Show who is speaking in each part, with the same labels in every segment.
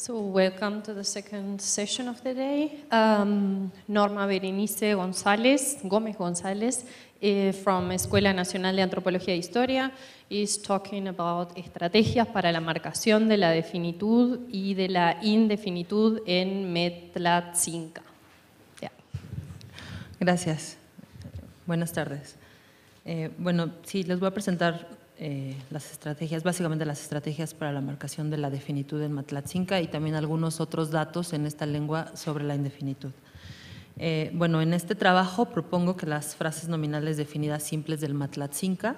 Speaker 1: So welcome to the second session of the day. Norma Berenice Gómez González from Escuela Nacional de Antropología e Historia is talking about estrategias para la marcación de la definitud y de la indefinitud en Metlatzinca. Yeah.
Speaker 2: Gracias. Buenas tardes. Bueno, sí, les voy a presentar las estrategias, básicamente las estrategias para la marcación de la definitud en Metlatzinca y también algunos otros datos en esta lengua sobre la indefinitud. Bueno, en este trabajo propongo que las frases nominales definidas simples del Metlatzinca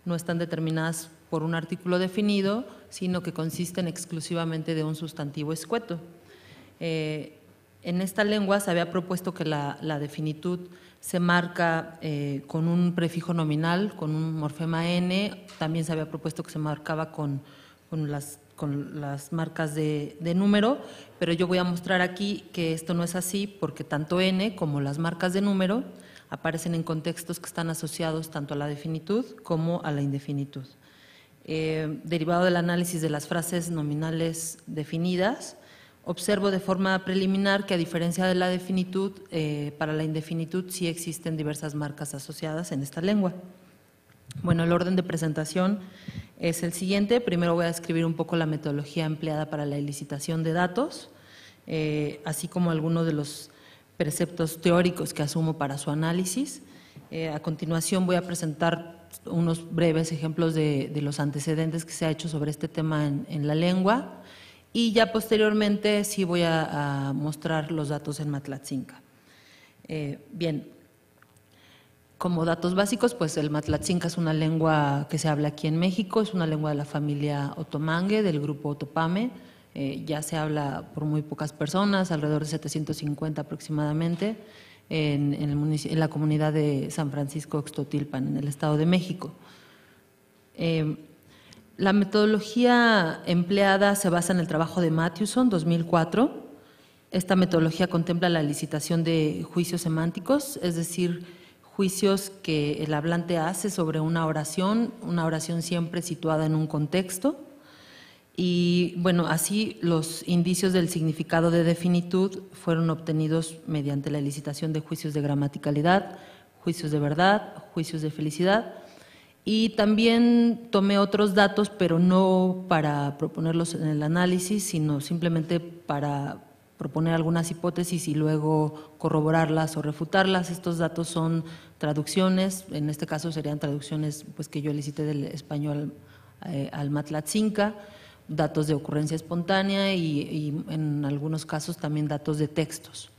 Speaker 2: no están determinadas por un artículo definido, sino que consisten exclusivamente de un sustantivo escueto. En esta lengua se había propuesto que la definitud se marca con un prefijo nominal, con un morfema n. También se había propuesto que se marcaba con las marcas de número, pero yo voy a mostrar aquí que esto no es así porque tanto n como las marcas de número aparecen en contextos que están asociados tanto a la definitud como a la indefinitud. Derivado del análisis de las frases nominales definidas, observo de forma preliminar que, a diferencia de la definitud, para la indefinitud sí existen diversas marcas asociadas en esta lengua. Bueno, el orden de presentación es el siguiente. Primero voy a describir un poco la metodología empleada para la elicitación de datos, así como algunos de los preceptos teóricos que asumo para su análisis. A continuación voy a presentar unos breves ejemplos de los antecedentes que se ha hecho sobre este tema en la lengua. Y ya posteriormente sí voy a mostrar los datos en Metlatzinca. Bien, como datos básicos, pues el Metlatzinca es una lengua que se habla aquí en México, es una lengua de la familia otomangue, del grupo Otopame. Ya se habla por muy pocas personas, alrededor de 750 aproximadamente, en la comunidad de San Francisco Oxtotilpan, en el Estado de México. La metodología empleada se basa en el trabajo de Mathewson, 2004. Esta metodología contempla la elicitación de juicios semánticos, es decir, juicios que el hablante hace sobre una oración siempre situada en un contexto. Y bueno, así los indicios del significado de definitud fueron obtenidos mediante la elicitación de juicios de gramaticalidad, juicios de verdad, juicios de felicidad. Y también tomé otros datos, pero no para proponerlos en el análisis, sino simplemente para proponer algunas hipótesis y luego corroborarlas o refutarlas. Estos datos son traducciones, en este caso serían traducciones pues, que yo elicité del español al Metlatzinca, datos de ocurrencia espontánea y en algunos casos también datos de textos.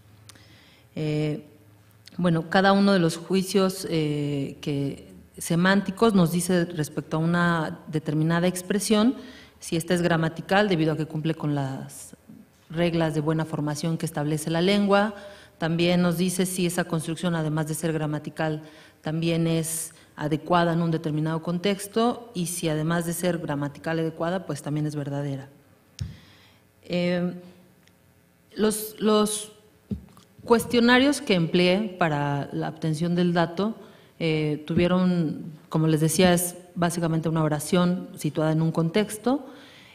Speaker 2: Bueno, cada uno de los juicios semánticos nos dice respecto a una determinada expresión si esta es gramatical debido a que cumple con las reglas de buena formación que establece la lengua. También nos dice si esa construcción, además de ser gramatical, también es adecuada en un determinado contexto y si además de ser gramatical adecuada, pues también es verdadera. Los cuestionarios que empleé para la obtención del dato tuvieron, como les decía, es básicamente una oración situada en un contexto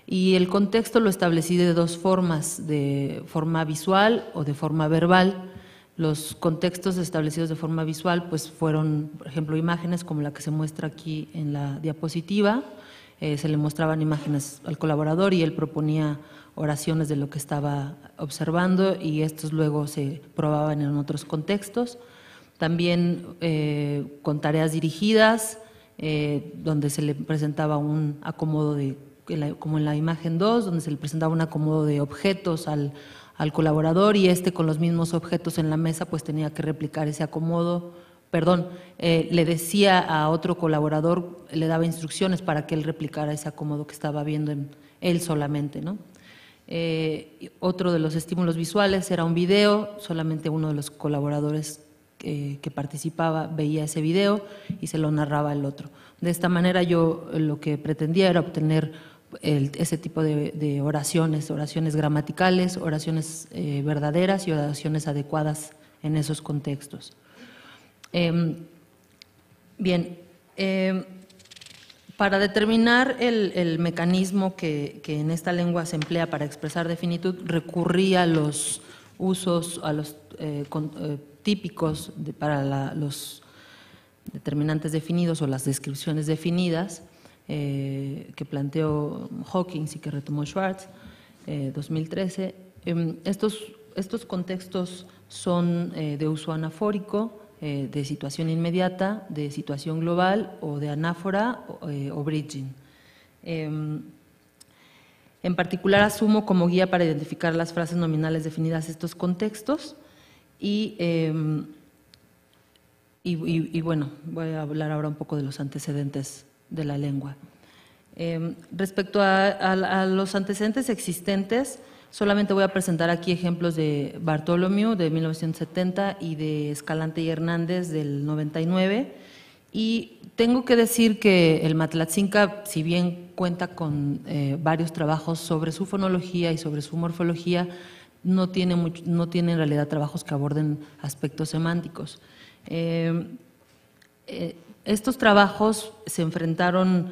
Speaker 2: y el contexto lo establecí de dos formas, de forma visual o de forma verbal. Los contextos establecidos de forma visual pues fueron, por ejemplo, imágenes como la que se muestra aquí en la diapositiva. Se le mostraban imágenes al colaborador y él proponía oraciones de lo que estaba observando y estos luego se probaban en otros contextos. También con tareas dirigidas, donde se le presentaba un acomodo como en la imagen 2, donde se le presentaba un acomodo de objetos al colaborador y con los mismos objetos en la mesa pues tenía que replicar ese acomodo, le decía a otro colaborador, le daba instrucciones para que él replicara ese acomodo que estaba viendo en él solamente, ¿no? Otro de los estímulos visuales era un video, solamente uno de los colaboradores que participaba veía ese video y se lo narraba el otro. De esta manera yo lo que pretendía era obtener ese tipo de oraciones gramaticales, oraciones verdaderas y oraciones adecuadas en esos contextos. Bien, Para determinar el mecanismo que en esta lengua se emplea para expresar de finitud, recurrí a los usos, a los típicos para los determinantes definidos o las descripciones definidas que planteó Hawkins y que retomó Schwartz, 2013. Estos contextos son de uso anafórico, de situación inmediata, de situación global o de anáfora o bridging. En particular, asumo como guía para identificar las frases nominales definidas estos contextos y bueno, voy a hablar ahora un poco de los antecedentes de la lengua. Respecto a los antecedentes existentes, solamente voy a presentar aquí ejemplos de Bartholomew de 1970 y de Escalante y Hernández del 99. Y tengo que decir que el Matlatzinca, si bien cuenta con varios trabajos sobre su fonología y sobre su morfología, no tiene en realidad trabajos que aborden aspectos semánticos. Estos trabajos se enfrentaron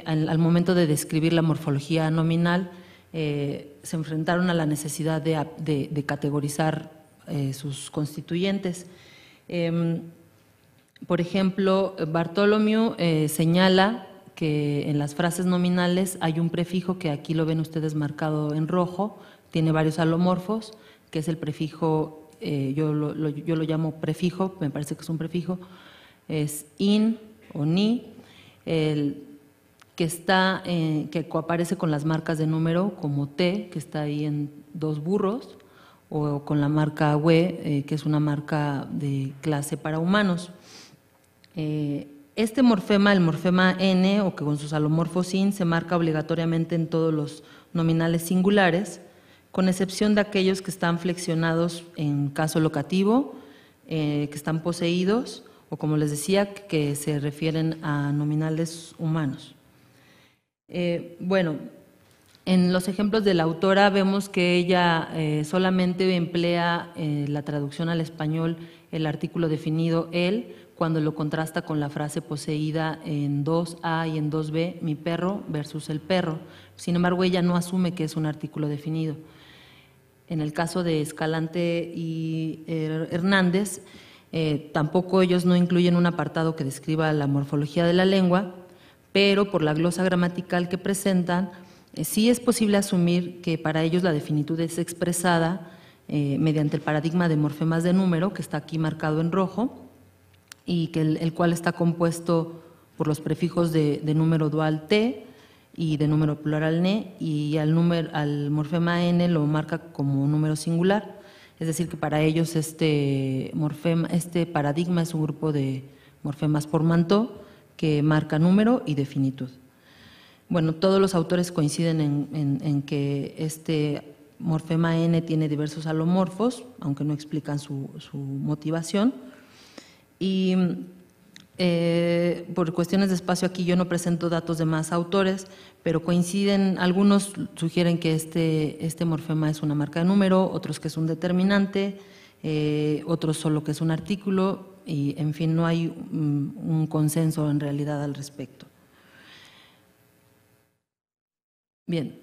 Speaker 2: al momento de describir la morfología nominal, se enfrentaron a la necesidad de categorizar sus constituyentes. Por ejemplo, Bartholomew señala que en las frases nominales hay un prefijo que aquí lo ven ustedes marcado en rojo, tiene varios alomorfos, que es el prefijo, yo lo llamo prefijo, me parece que es un prefijo, es in o ni, que coaparece con las marcas de número como T, que está ahí en 2 burros, o con la marca we, que es una marca de clase para humanos. Este morfema, el morfema N, o que con sus alomorfos in, se marca obligatoriamente en todos los nominales singulares, con excepción de aquellos que están flexionados en caso locativo, que están poseídos, o como les decía, que se refieren a nominales humanos. Bueno, en los ejemplos de la autora vemos que ella solamente emplea la traducción al español, el artículo definido él, cuando lo contrasta con la frase poseída en 2A y en 2B, mi perro versus el perro. Sin embargo, ella no asume que es un artículo definido. En el caso de Escalante y Hernández, tampoco ellos no incluyen un apartado que describa la morfología de la lengua, pero por la glosa gramatical que presentan, sí es posible asumir que para ellos la definitud es expresada mediante el paradigma de morfemas de número, que está aquí marcado en rojo, y que el cual está compuesto por los prefijos de número dual T y de número plural ne, y al morfema N lo marca como número singular. Es decir, que para ellos este paradigma es un grupo de morfemas portmanteau que marca número y definitud. Bueno, todos los autores coinciden en que este morfema N tiene diversos alomorfos, aunque no explican su motivación. Y por cuestiones de espacio aquí yo no presento datos de más autores, pero coinciden, algunos sugieren que este morfema es una marca de número, otros que es un determinante, otros solo que es un artículo, y en fin, no hay un consenso en realidad al respecto. Bien,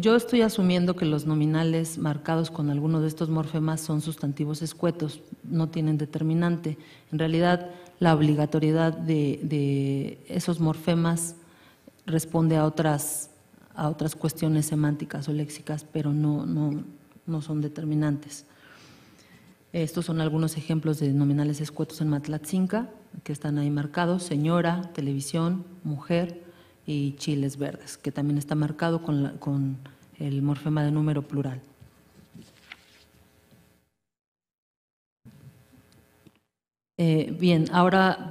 Speaker 2: yo estoy asumiendo que los nominales marcados con alguno de estos morfemas son sustantivos escuetos, no tienen determinante. En realidad, la obligatoriedad de esos morfemas responde a otras cuestiones semánticas o léxicas, pero no son determinantes. Estos son algunos ejemplos de nominales escuetos en Matlatzinca, que están ahí marcados: señora, televisión, mujer y chiles verdes, que también está marcado con el morfema de número plural. Bien, ahora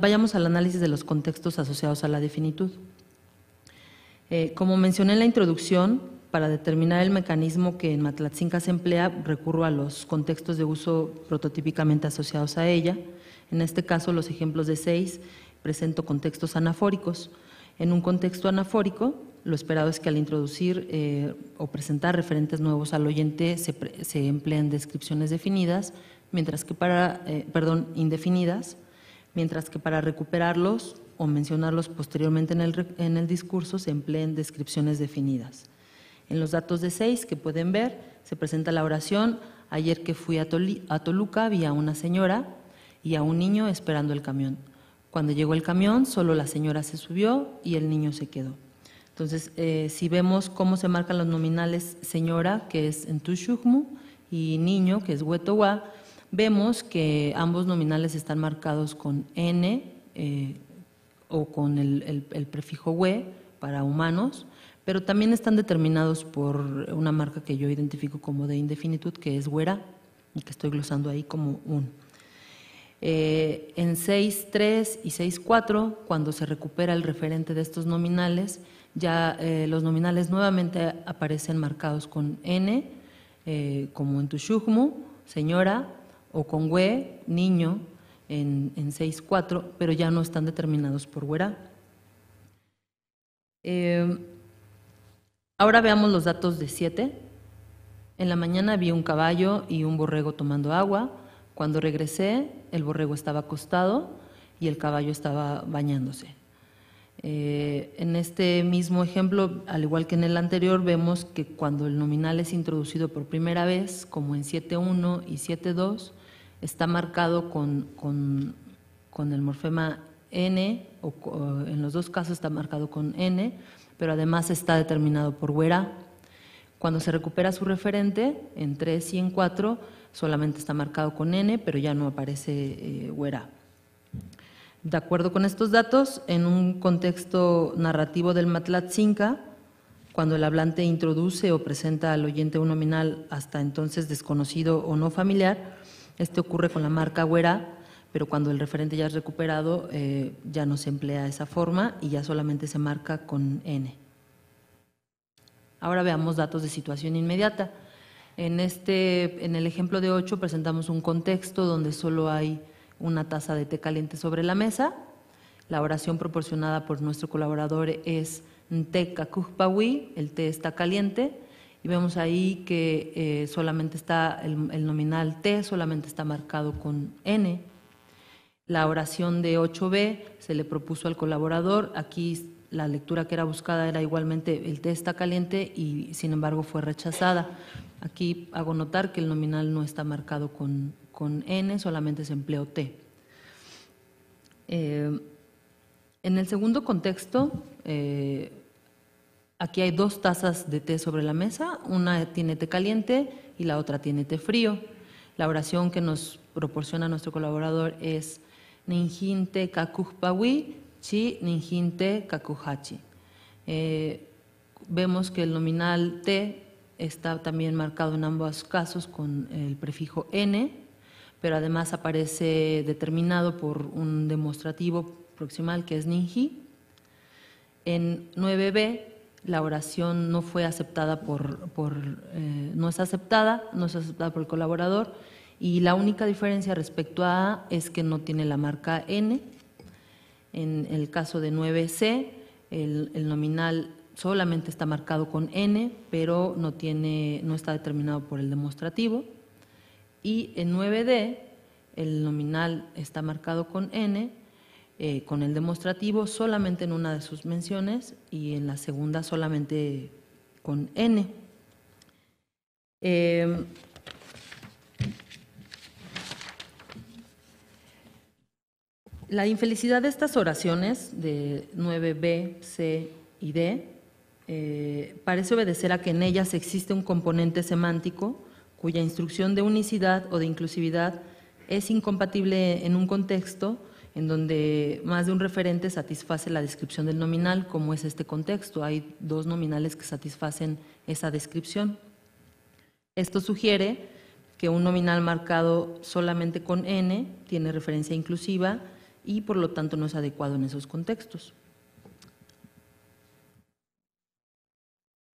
Speaker 2: vayamos al análisis de los contextos asociados a la definitud. Como mencioné en la introducción, para determinar el mecanismo que en Matlatzinca se emplea, recurro a los contextos de uso prototípicamente asociados a ella. En este caso, los ejemplos de 6 presento contextos anafóricos. En un contexto anafórico, lo esperado es que al introducir o presentar referentes nuevos al oyente se empleen descripciones definidas, indefinidas, mientras que para recuperarlos o mencionarlos posteriormente en el discurso se empleen descripciones definidas. En los datos de 6 que pueden ver, se presenta la oración: ayer que fui a Toluca vi a una señora y a un niño esperando el camión. Cuando llegó el camión, solo la señora se subió y el niño se quedó. Entonces, si vemos cómo se marcan los nominales señora, que es en Tushugmu, y niño, que es Huetowa, vemos que ambos nominales están marcados con N o con el prefijo hue para humanos, pero también están determinados por una marca que yo identifico como de indefinitud, que es huera, y que estoy glosando ahí como un. En 6.3 y 6.4, cuando se recupera el referente de estos nominales, ya los nominales nuevamente aparecen marcados con N, como en Tushugmu, señora, o con hue, niño, en 6.4, pero ya no están determinados por huera. Ahora veamos los datos de 7. En la mañana vi un caballo y un borrego tomando agua. Cuando regresé, el borrego estaba acostado y el caballo estaba bañándose. En este mismo ejemplo, al igual que en el anterior, vemos que cuando el nominal es introducido por primera vez, como en 7.1 y 7.2, está marcado con el morfema N, o en los dos casos está marcado con N, pero además está determinado por huera. Cuando se recupera su referente, en 3 y en 4, solamente está marcado con N, pero ya no aparece huera. De acuerdo con estos datos, en un contexto narrativo del Matlatzinca, cuando el hablante introduce o presenta al oyente un nominal hasta entonces desconocido o no familiar, este ocurre con la marca huera, pero cuando el referente ya es recuperado, ya no se emplea esa forma y ya solamente se marca con N. Ahora veamos datos de situación inmediata. En el ejemplo de 8 presentamos un contexto donde solo hay una taza de té caliente sobre la mesa. La oración proporcionada por nuestro colaborador es Nte kakujpawi, el té está caliente, y vemos ahí que solamente está el nominal té, solamente está marcado con N. La oración de 8b se le propuso al colaborador, aquí la lectura que era buscada era igualmente el té está caliente y sin embargo fue rechazada. Aquí hago notar que el nominal no está marcado con N, solamente se empleó T. En el segundo contexto, aquí hay dos tazas de té sobre la mesa, una tiene té caliente y la otra tiene té frío. La oración que nos proporciona nuestro colaborador es Ninjin te kakujpawi, chi ninjin te kakuhachi. Vemos que el nominal T está también marcado en ambos casos con el prefijo N, pero además aparece determinado por un demostrativo proximal que es ninji. En 9b la oración no fue aceptada no es aceptada por el colaborador, y la única diferencia respecto a A es que no tiene la marca N. En el caso de 9c, el nominal solamente está marcado con N, pero no está determinado por el demostrativo. Y en 9d, el nominal está marcado con N, con el demostrativo solamente en una de sus menciones y en la segunda solamente con N. La infelicidad de estas oraciones de 9b, c y d parece obedecer a que en ellas existe un componente semántico cuya instrucción de unicidad o de inclusividad es incompatible en un contexto en donde más de un referente satisface la descripción del nominal, como es este contexto. Hay dos nominales que satisfacen esa descripción. Esto sugiere que un nominal marcado solamente con N tiene referencia inclusiva y por lo tanto no es adecuado en esos contextos.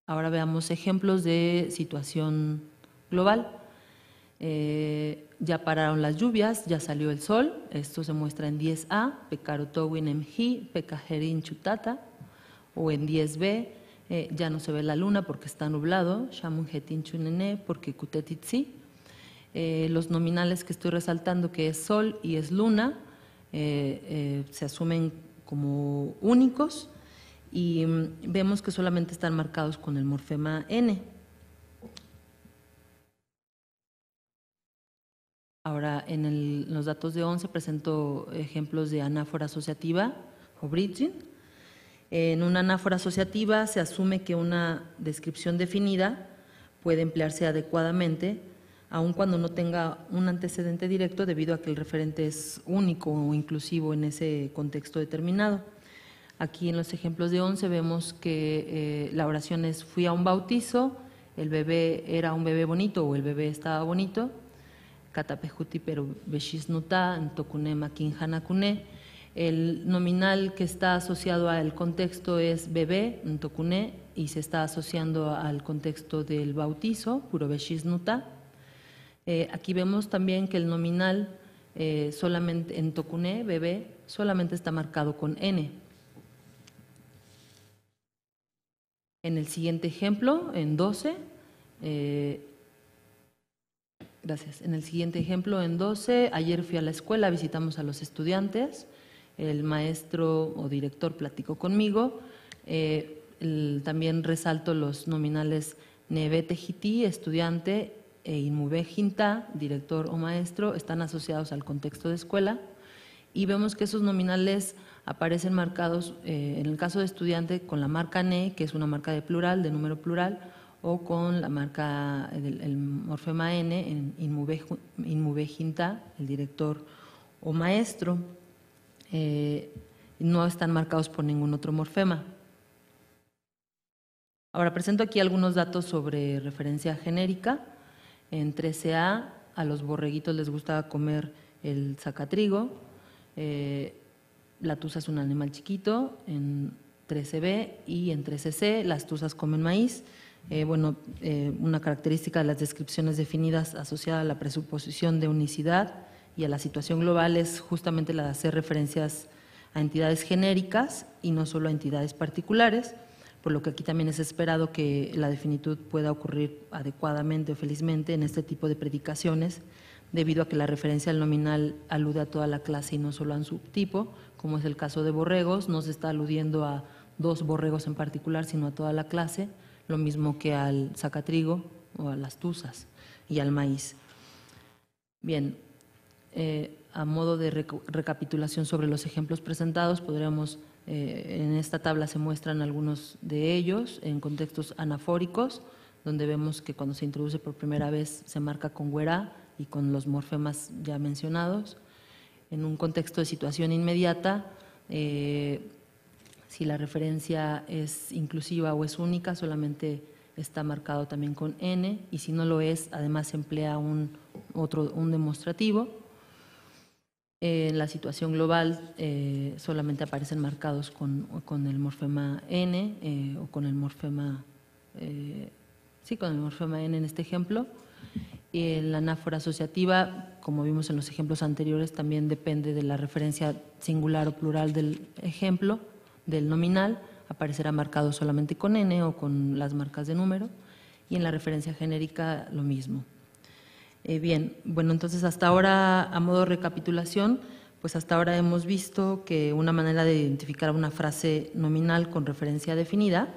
Speaker 2: Ahora veamos ejemplos de situación global. Ya pararon las lluvias, ya salió el sol, esto se muestra en 10A, Pekarotowin Emji, Pekajerin Chutata, o en 10B, ya no se ve la luna porque está nublado, Shamun Hetin Chunene porque Kutetitzi. Los nominales que estoy resaltando, que es sol y es luna, se asumen como únicos y vemos que solamente están marcados con el morfema N. Ahora, en los datos de 11 presento ejemplos de anáfora asociativa o bridging. En una anáfora asociativa se asume que una descripción definida puede emplearse adecuadamente, aun cuando no tenga un antecedente directo debido a que el referente es único o inclusivo en ese contexto determinado. Aquí en los ejemplos de 11 vemos que la oración es: fui a un bautizo, el bebé era un bebé bonito o el bebé estaba bonito. Katapejuti pero beshisnuta, ntokune makin hanakune. El nominal que está asociado al contexto es bebé, ntokune, y se está asociando al contexto del bautizo, puro beshisnuta. Aquí vemos también que el nominal solamente en ntokune, bebé, solamente está marcado con N. En el siguiente ejemplo, en 12, gracias. En el siguiente ejemplo, en 12, ayer fui a la escuela, visitamos a los estudiantes, el maestro o director platicó conmigo, también resalto los nominales nebetejiti, estudiante, e inmubejinta, director o maestro, están asociados al contexto de escuela y vemos que esos nominales aparecen marcados, en el caso de estudiante, con la marca ne, que es una marca de plural, de número plural, o con la marca, el morfema N en inmubejinta, el director o maestro. No están marcados por ningún otro morfema. Ahora presento aquí algunos datos sobre referencia genérica. En 13A, a los borreguitos les gusta comer el zacatrigo. La tusa es un animal chiquito. En 13B y en 13C, las tuzas comen maíz. Una característica de las descripciones definidas asociada a la presuposición de unicidad y a la situación global es justamente la de hacer referencias a entidades genéricas y no solo a entidades particulares, por lo que aquí también es esperado que la definitud pueda ocurrir adecuadamente o felizmente en este tipo de predicaciones, debido a que la referencia al nominal alude a toda la clase y no solo a un subtipo, como es el caso de borregos, no se está aludiendo a dos borregos en particular, sino a toda la clase, lo mismo que al zacatrigo o a las tuzas y al maíz. Bien, a modo de recapitulación sobre los ejemplos presentados, podríamos, en esta tabla se muestran algunos de ellos en contextos anafóricos, donde vemos que cuando se introduce por primera vez se marca con güera y con los morfemas ya mencionados. En un contexto de situación inmediata, si la referencia es inclusiva o es única, solamente está marcado también con N, y si no lo es, además se emplea un demostrativo. En la situación global solamente aparecen marcados con el morfema N o con el morfema, con el morfema N en este ejemplo. La anáfora asociativa, como vimos en los ejemplos anteriores, también depende de la referencia singular o plural del ejemplo, del nominal, aparecerá marcado solamente con N o con las marcas de número, y en la referencia genérica lo mismo. Entonces hasta ahora, a modo de recapitulación, pues hasta ahora hemos visto que una manera de identificar una frase nominal con referencia definida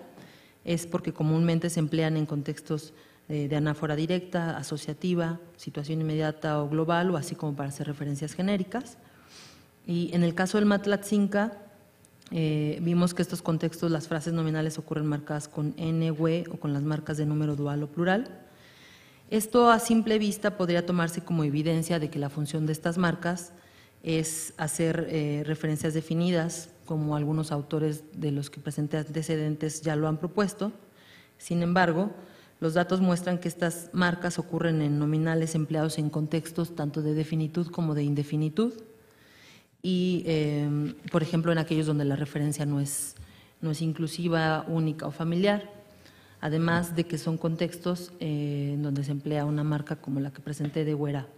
Speaker 2: es porque comúnmente se emplean en contextos de anáfora directa, asociativa, situación inmediata o global, o así como para hacer referencias genéricas. Y en el caso del Matlatzinca, vimos que estos contextos, las frases nominales ocurren marcadas con N, W o con las marcas de número dual o plural. Esto a simple vista podría tomarse como evidencia de que la función de estas marcas es hacer referencias definidas, como algunos autores de los que presenté antecedentes ya lo han propuesto. Sin embargo, los datos muestran que estas marcas ocurren en nominales empleados en contextos tanto de definitud como de indefinitud y, por ejemplo, en aquellos donde la referencia no es inclusiva, única o familiar, además de que son contextos en donde se emplea una marca como la que presenté de güera.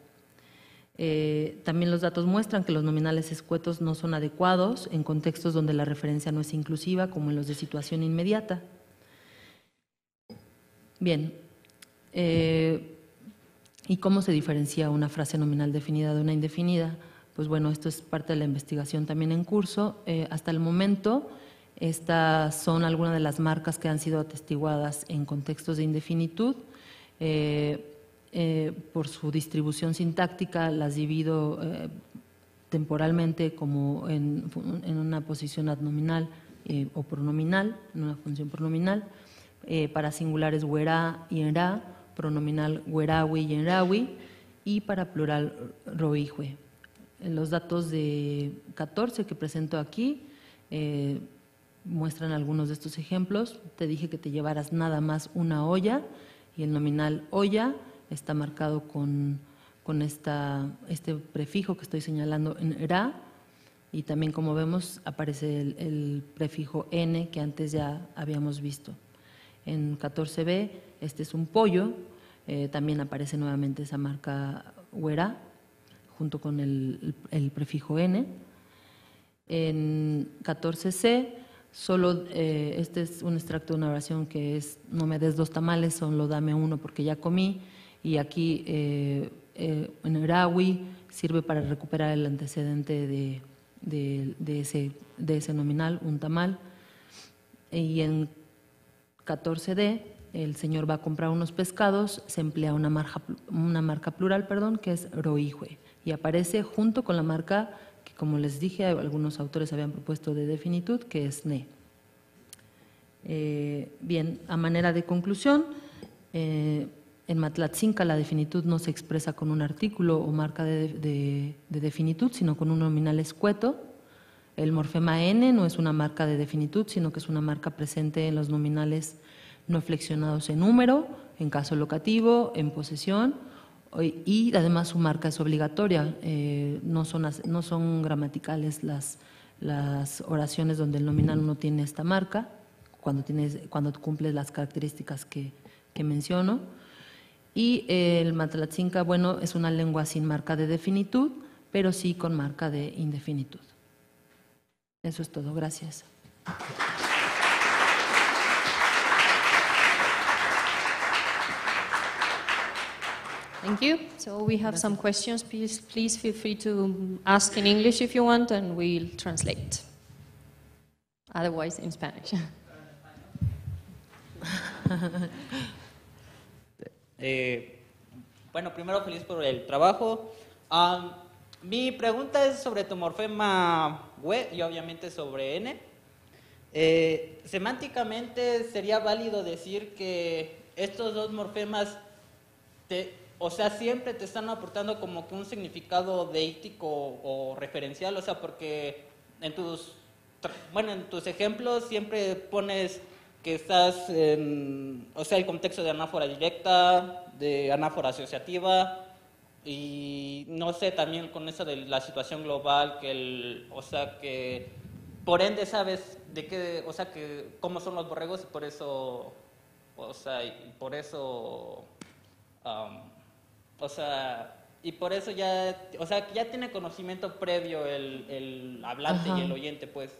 Speaker 2: También los datos muestran que los nominales escuetos no son adecuados en contextos donde la referencia no es inclusiva, como en los de situación inmediata. Bien, ¿y cómo se diferencia una frase nominal definida de una indefinida? pues bueno, esto es parte de la investigación también en curso. Hasta el momento, estas son algunas de las marcas que han sido atestiguadas en contextos de indefinitud. Por su distribución sintáctica las divido temporalmente como en una posición adnominal o pronominal, en una función pronominal. Para singulares huerá y enrá, pronominal huerawi y enrawi, y para plural roijue. Los datos de 14 que presento aquí muestran algunos de estos ejemplos. Te dije que te llevaras nada más una olla, y el nominal olla está marcado con este prefijo que estoy señalando en ra, y también, como vemos, aparece el prefijo n que antes ya habíamos visto. En 14b, este es un pollo, también aparece nuevamente esa marca huera junto con el prefijo n. En 14c, solo este es un extracto de una oración que es: no me des 2 tamales, solo dame 1 porque ya comí. Y aquí en Rawi sirve para recuperar el antecedente de ese nominal, un tamal. Y en 14d, el señor va a comprar unos pescados, se emplea una marca plural, que es roijue, y aparece junto con la marca que, como les dije, algunos autores habían propuesto de definitud, que es ne. Bien, a manera de conclusión, en Matlatzinca la definitud no se expresa con un artículo o marca de definitud, sino con un nominal escueto. El morfema n no es una marca de definitud, sino que es una marca presente en los nominales no flexionados en número, en caso locativo, en posesión, y además su marca es obligatoria. No son gramaticales las oraciones donde el nominal no tiene esta marca, cuando cumples las características que menciono. Y el Matlatzinca, bueno, es una lengua sin marca de definitud, pero sí con marca de indefinitud. Eso es todo. Gracias.
Speaker 1: Thank you. So we have some questions. Please feel free to ask in English if you want, and we'll translate. Otherwise, in Spanish.
Speaker 3: Bueno, primero feliz por el trabajo. Mi pregunta es sobre tu morfema we y obviamente sobre n. Semánticamente, ¿sería válido decir que estos dos morfemas, siempre te están aportando como que un significado deíctico o referencial? O sea, porque en tus ejemplos siempre pones que estás en, el contexto de anáfora directa, de anáfora asociativa, y no sé, también con eso de la situación global, que por ende sabes de qué, que cómo son los borregos, y por eso, y por eso ya, ya tiene conocimiento previo el hablante. Ajá. Y el oyente, pues.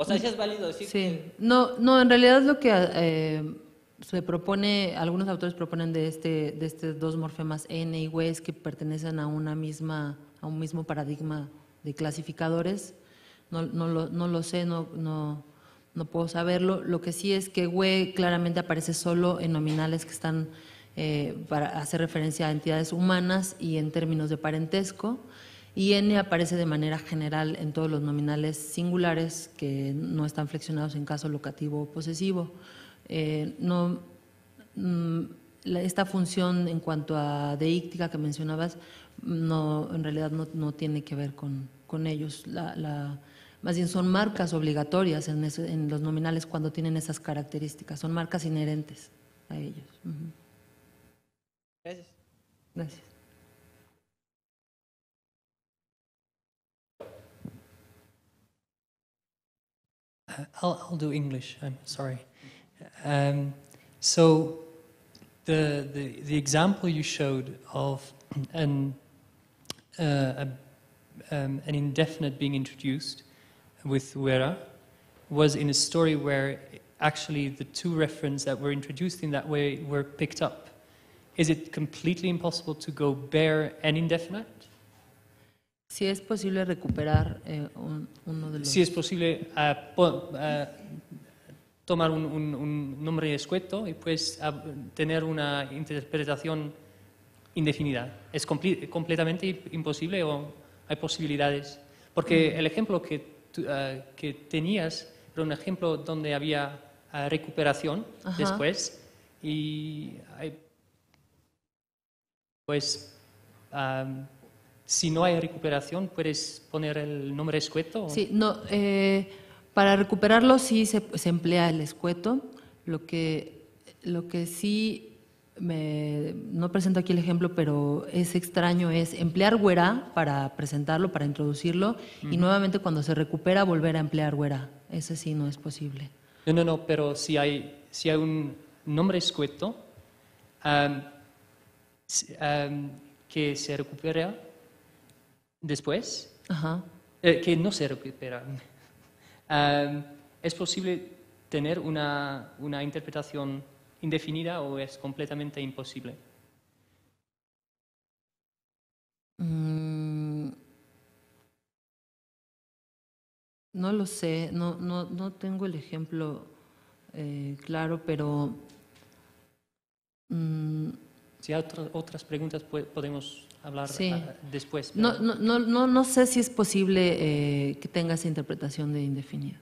Speaker 3: ¿Sí es válido decir que...?
Speaker 2: No, en realidad lo que se propone, algunos autores proponen de estos dos morfemas n y we, es que pertenecen a un mismo paradigma de clasificadores. No lo sé, no puedo saberlo. Lo que sí es que we claramente aparece solo en nominales que están para hacer referencia a entidades humanas y en términos de parentesco. Y n aparece de manera general en todos los nominales singulares que no están flexionados en caso locativo o posesivo. Esta función en cuanto a deíctica que mencionabas, en realidad no tiene que ver con ellos. Más bien son marcas obligatorias en los nominales cuando tienen esas características, son marcas inherentes a ellos.
Speaker 3: Gracias.
Speaker 2: Gracias.
Speaker 4: I'll do English. I'm sorry. So the example you showed of an indefinite being introduced with Uera was in a story where actually the two references that were introduced in that way were picked up. Is it completely impossible to go bare and indefinite?
Speaker 2: Si es posible recuperar uno de los…
Speaker 4: Si es posible tomar un nombre escueto y pues tener una interpretación indefinida. ¿Es completamente imposible o hay posibilidades? Porque el ejemplo que tenías era un ejemplo donde había recuperación después y pues si no hay recuperación, ¿puedes poner el nombre escueto?
Speaker 2: Sí, no, para recuperarlo sí se emplea el escueto. Lo que sí, no presento aquí el ejemplo, pero es extraño, es emplear güera para presentarlo, para introducirlo, y nuevamente cuando se recupera volver a emplear güera. Ese sí no es posible.
Speaker 4: No, pero si hay un nombre escueto que se recupera después, que no se recupera, ¿es posible tener una interpretación indefinida o es completamente imposible?
Speaker 2: No lo sé, no tengo el ejemplo claro, pero…
Speaker 4: Si hay otras preguntas podemos hablar después.
Speaker 2: Pero no sé si es posible que tenga esa interpretación de indefinida.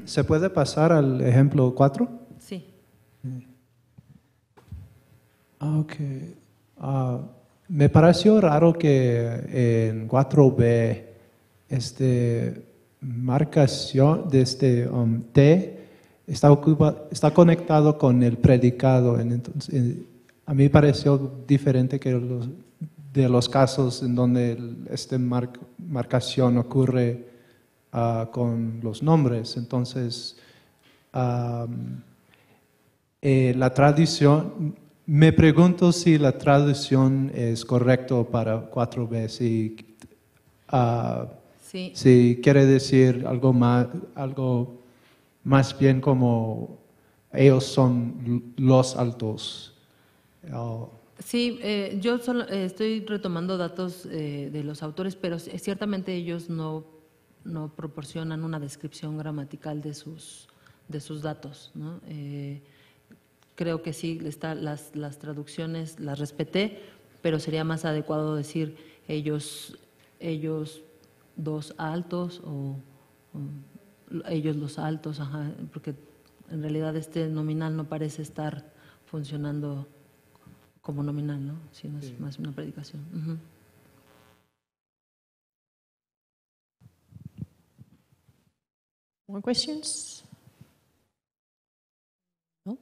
Speaker 5: ¿Se puede pasar al ejemplo 4?
Speaker 2: Sí.
Speaker 5: Okay. Me pareció raro que en 4b marcación de T está conectado con el predicado. Entonces, a mí pareció diferente que de los casos en donde esta marcación ocurre con los nombres. Entonces, la traducción, me pregunto si la traducción es correcta para 4b, si quiere decir algo más bien como ellos son los altos.
Speaker 2: Sí, yo solo estoy retomando datos de los autores, pero ciertamente ellos no proporcionan una descripción gramatical de sus datos, ¿no? Creo que sí, las traducciones las respeté, pero sería más adecuado decir ellos dos altos o ellos los altos, porque en realidad este nominal no parece estar funcionando como nominal, ¿no? Sino es más una predicación.
Speaker 1: More questions? No?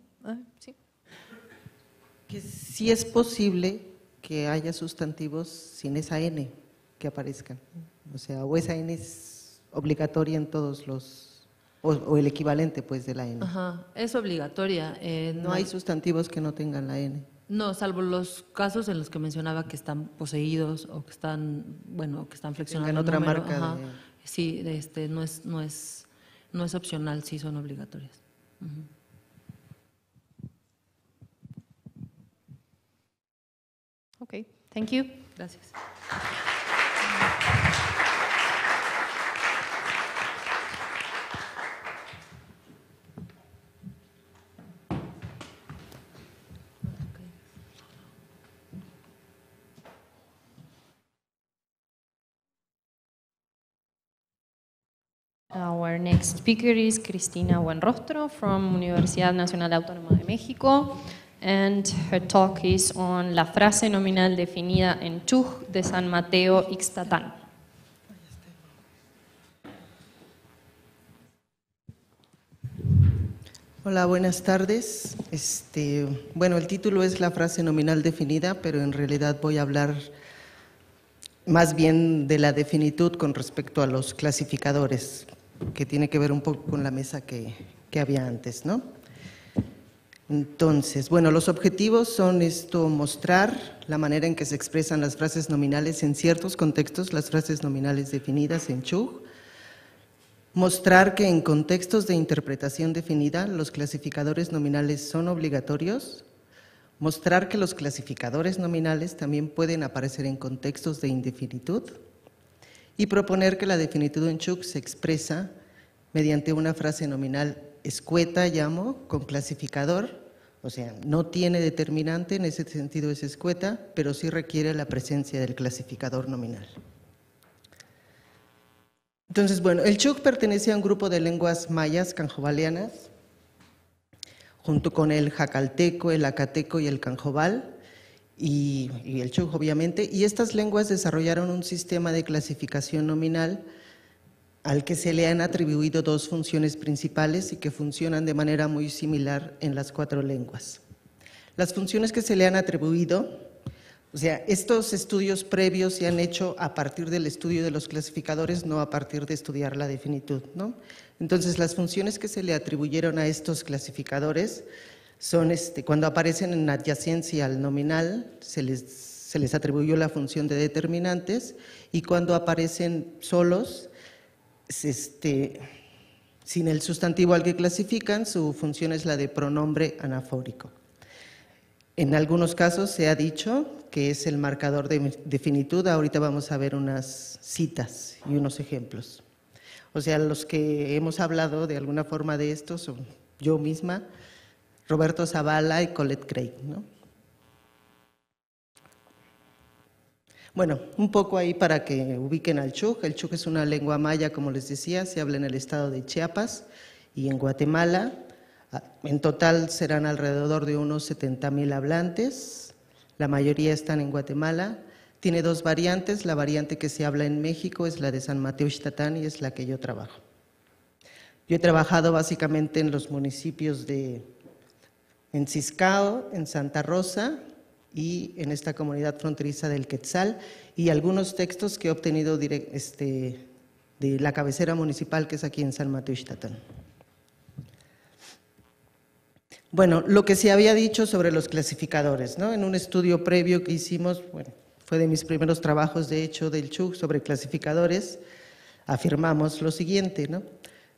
Speaker 1: Sí.
Speaker 6: Que sí es posible que haya sustantivos sin esa N que aparezcan. O sea, o esa N es obligatoria en todos los… o el equivalente pues de la N.
Speaker 2: Es obligatoria.
Speaker 6: No hay sustantivos que no tengan la N.
Speaker 2: No, salvo los casos en los que mencionaba que están poseídos o que están, que están flexionando
Speaker 6: en otra
Speaker 2: número,
Speaker 6: marca.
Speaker 2: Sí, no es opcional, sí son obligatorias.
Speaker 1: Okay, thank you.
Speaker 2: Gracias.
Speaker 1: Our next speaker is Cristina Buenrostro from Universidad Nacional Autónoma de México, and her talk is on la frase nominal definida en Chuj de San Mateo Ixtatán.
Speaker 6: Hola, buenas tardes. Bueno, el título es la frase nominal definida, pero en realidad voy a hablar más bien de la definitud con respecto a los clasificadores, que tiene que ver un poco con la mesa que había antes, ¿no? Entonces, bueno, los objetivos son mostrar la manera en que se expresan las frases nominales en ciertos contextos, las frases nominales definidas en Chuj, Mostrar que en contextos de interpretación definida los clasificadores nominales son obligatorios. Mostrar que los clasificadores nominales también pueden aparecer en contextos de indefinitud. Y proponer que la definitud en Chuuk se expresa mediante una frase nominal escueta, llamo, con clasificador, o sea, no tiene determinante, en ese sentido es escueta, pero sí requiere la presencia del clasificador nominal. Entonces, bueno, el Chuuk pertenece a un grupo de lenguas mayas canjobalianas, junto con el jacalteco, el acateco y el canjobal, y el Chuuk obviamente, y estas lenguas desarrollaron un sistema de clasificación nominal al que se le han atribuido dos funciones principales y que funcionan de manera muy similar en las 4 lenguas. Las funciones que se le han atribuido, o sea, estos estudios previos se han hecho a partir del estudio de los clasificadores, no a partir de estudiar la definitud, ¿no? Entonces, las funciones que se le atribuyeron a estos clasificadores son, cuando aparecen en adyacencia al nominal, se les atribuyó la función de determinantes, y cuando aparecen solos, sin el sustantivo al que clasifican, su función es la de pronombre anafórico. En algunos casos se ha dicho que es el marcador de finitud. Ahorita vamos a ver unas citas y unos ejemplos. O sea, los que hemos hablado de alguna forma de esto son yo misma, Roberto Zavala y Colette Craig, ¿no? Bueno, un poco ahí para que ubiquen al Chuuk. El Chuuk es una lengua maya, como les decía, se habla en el estado de Chiapas y en Guatemala. En total serán alrededor de unos 70,000 hablantes, la mayoría están en Guatemala. Tiene 2 variantes, la variante que se habla en México es la de San Mateo Ixtatán y es la que yo trabajo. Yo he trabajado básicamente en los municipios en Ciscao, en Santa Rosa y en esta comunidad fronteriza del Quetzal, y algunos textos que he obtenido de la cabecera municipal, que es aquí en San Mateo Ixtatán. Bueno, lo que se había dicho sobre los clasificadores, ¿no? En un estudio previo que hicimos, bueno, fue de mis primeros trabajos, de hecho, del Chuuk sobre clasificadores, afirmamos lo siguiente, ¿no?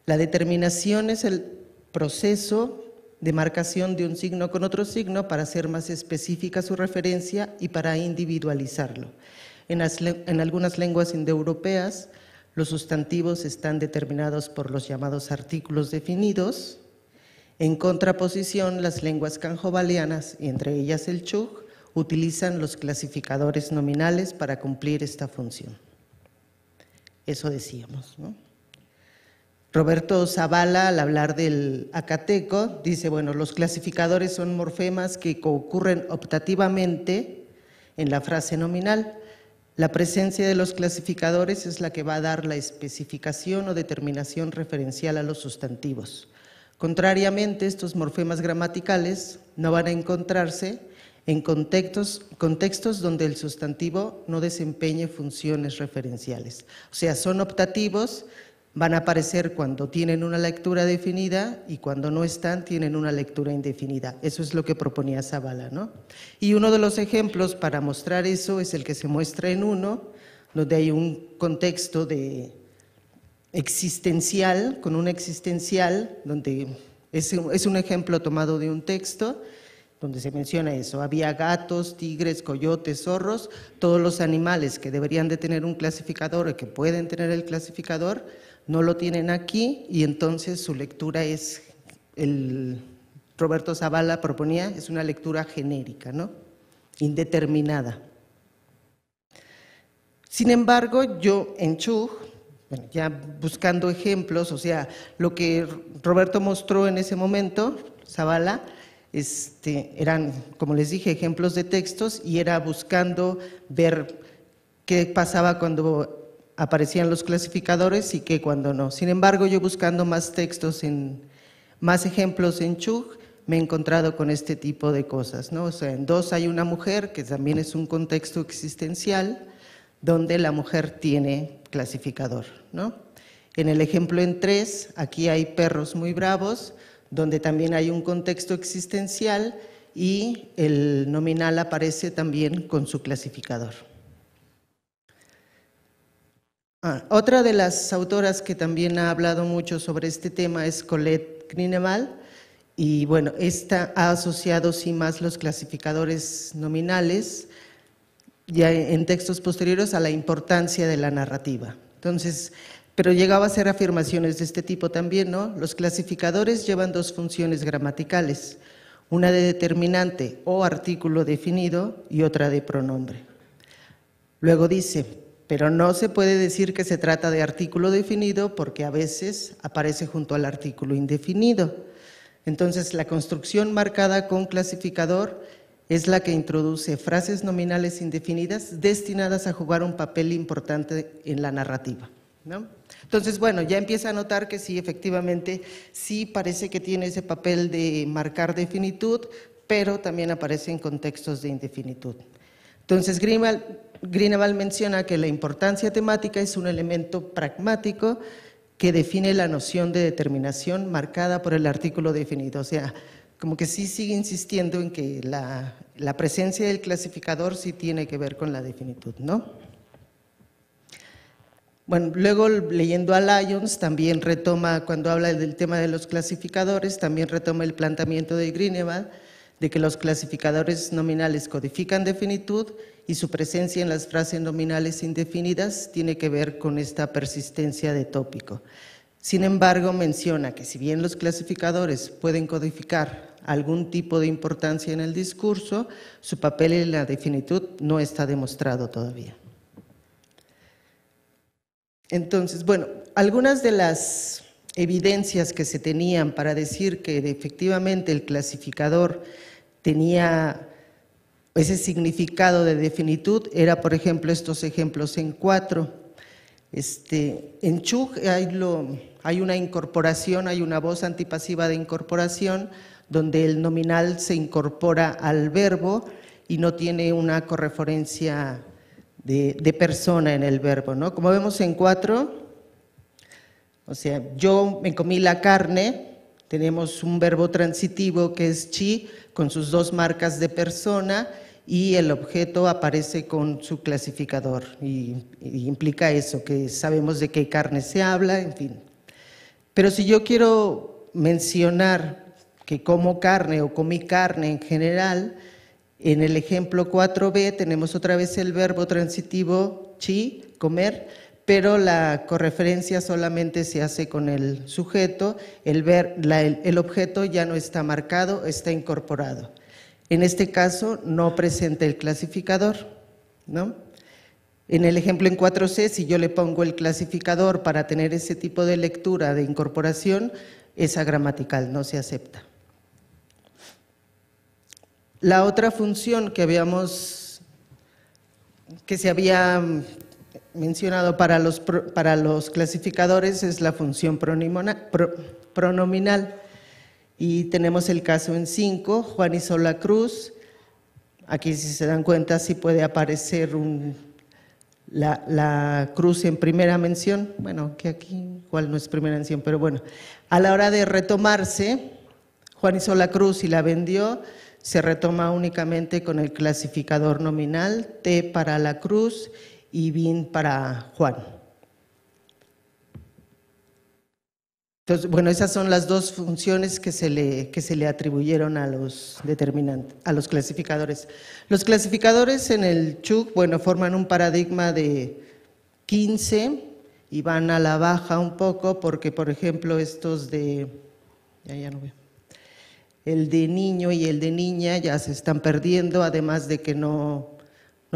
Speaker 6: La determinación es el proceso de marcación de un signo con otro signo para hacer más específica su referencia y para individualizarlo. En algunas lenguas indoeuropeas, los sustantivos están determinados por los llamados artículos definidos. En contraposición, las lenguas canjobalianas, y entre ellas el Chuuk, utilizan los clasificadores nominales para cumplir esta función. Eso decíamos, ¿no? Roberto Zavala, al hablar del acateco, dice, bueno, los clasificadores son morfemas que concurren optativamente en la frase nominal. La presencia de los clasificadores es la que va a dar la especificación o determinación referencial a los sustantivos. Contrariamente, estos morfemas gramaticales no van a encontrarse en contextos donde el sustantivo no desempeñe funciones referenciales. O sea, son optativos, van a aparecer cuando tienen una lectura definida y cuando no están tienen una lectura indefinida. Eso es lo que proponía Zavala, ¿no? Y uno de los ejemplos para mostrar eso es el que se muestra en 1, donde hay un contexto existencial, con un existencial, donde es un ejemplo tomado de un texto, donde se menciona eso. Había gatos, tigres, coyotes, zorros, todos los animales que deberían de tener un clasificador o que pueden tener el clasificador, no lo tienen aquí, y entonces su lectura es, Roberto Zavala proponía, es una lectura genérica, ¿no? Indeterminada. Sin embargo, yo en Chuuk, bueno, ya buscando ejemplos, o sea, lo que Roberto mostró en ese momento, Zavala, eran, como les dije, ejemplos de textos, y era buscando ver qué pasaba cuando aparecían los clasificadores y qué cuando no. Sin embargo, yo buscando más textos, más ejemplos en Chuuk, me he encontrado con este tipo de cosas, ¿no? O sea, en 2 hay una mujer, que también es un contexto existencial, donde la mujer tiene clasificador, ¿no? En el ejemplo en 3, aquí hay perros muy bravos, donde también hay un contexto existencial y el nominal aparece también con su clasificador. Otra de las autoras que también ha hablado mucho sobre este tema es Colette Greenewald, y bueno, esta ha asociado sí más los clasificadores nominales ya en textos posteriores a la importancia de la narrativa. Entonces, pero llegaba a hacer afirmaciones de este tipo también, ¿no? Los clasificadores llevan dos funciones gramaticales, una de determinante o artículo definido y otra de pronombre. Luego dice, pero no se puede decir que se trata de artículo definido porque a veces aparece junto al artículo indefinido. Entonces, la construcción marcada con clasificador es la que introduce frases nominales indefinidas destinadas a jugar un papel importante en la narrativa, ¿no? Entonces, bueno, ya empieza a notar que sí, efectivamente, sí parece que tiene ese papel de marcar definitud, pero también aparece en contextos de indefinitud. Entonces, Greenewald menciona que la importancia temática es un elemento pragmático que define la noción de determinación marcada por el artículo definido. O sea, como que sí sigue insistiendo en que la presencia del clasificador sí tiene que ver con la definitud, ¿no? Bueno, luego leyendo a Lyons también retoma, cuando habla del tema de los clasificadores, también retoma el planteamiento de Greenewald de que los clasificadores nominales codifican definitud y su presencia en las frases nominales indefinidas tiene que ver con esta persistencia de tópico. Sin embargo, menciona que si bien los clasificadores pueden codificar algún tipo de importancia en el discurso, su papel en la definitud no está demostrado todavía. Entonces, bueno, algunas de las evidencias que se tenían para decir que efectivamente el clasificador tenía ese significado de definitud era, por ejemplo, estos ejemplos en 4. En Chug hay una incorporación, hay una voz antipasiva de incorporación donde el nominal se incorpora al verbo y no tiene una correferencia de persona en el verbo, ¿no? Como vemos en 4, o sea, yo me comí la carne, tenemos un verbo transitivo que es chi con sus dos marcas de persona y el objeto aparece con su clasificador y implica eso, que sabemos de qué carne se habla, en fin. Pero si yo quiero mencionar que como carne o comí carne en general, en el ejemplo 4b tenemos otra vez el verbo transitivo chi, comer, pero la correferencia solamente se hace con el sujeto, el objeto ya no está marcado, está incorporado. En este caso no presenta el clasificador, ¿no? En el ejemplo en 4c, si yo le pongo el clasificador para tener ese tipo de lectura de incorporación, es agramatical, no se acepta. La otra función que se había mencionado para los clasificadores es la función pronominal. Y tenemos el caso en 5, Juan hizo la cruz. Aquí, si se dan cuenta, sí puede aparecer la cruz en primera mención. Bueno, que aquí igual no es primera mención, pero bueno. A la hora de retomarse, Juan hizo la cruz y la vendió, se retoma únicamente con el clasificador nominal, T para la cruz y bin para Juan. Entonces, bueno, esas son las dos funciones que se le atribuyeron a los clasificadores. Los clasificadores en el Chug, bueno, forman un paradigma de 15 y van a la baja un poco porque, por ejemplo, estos de, ya no veo, el de niño y el de niña ya se están perdiendo, además de que no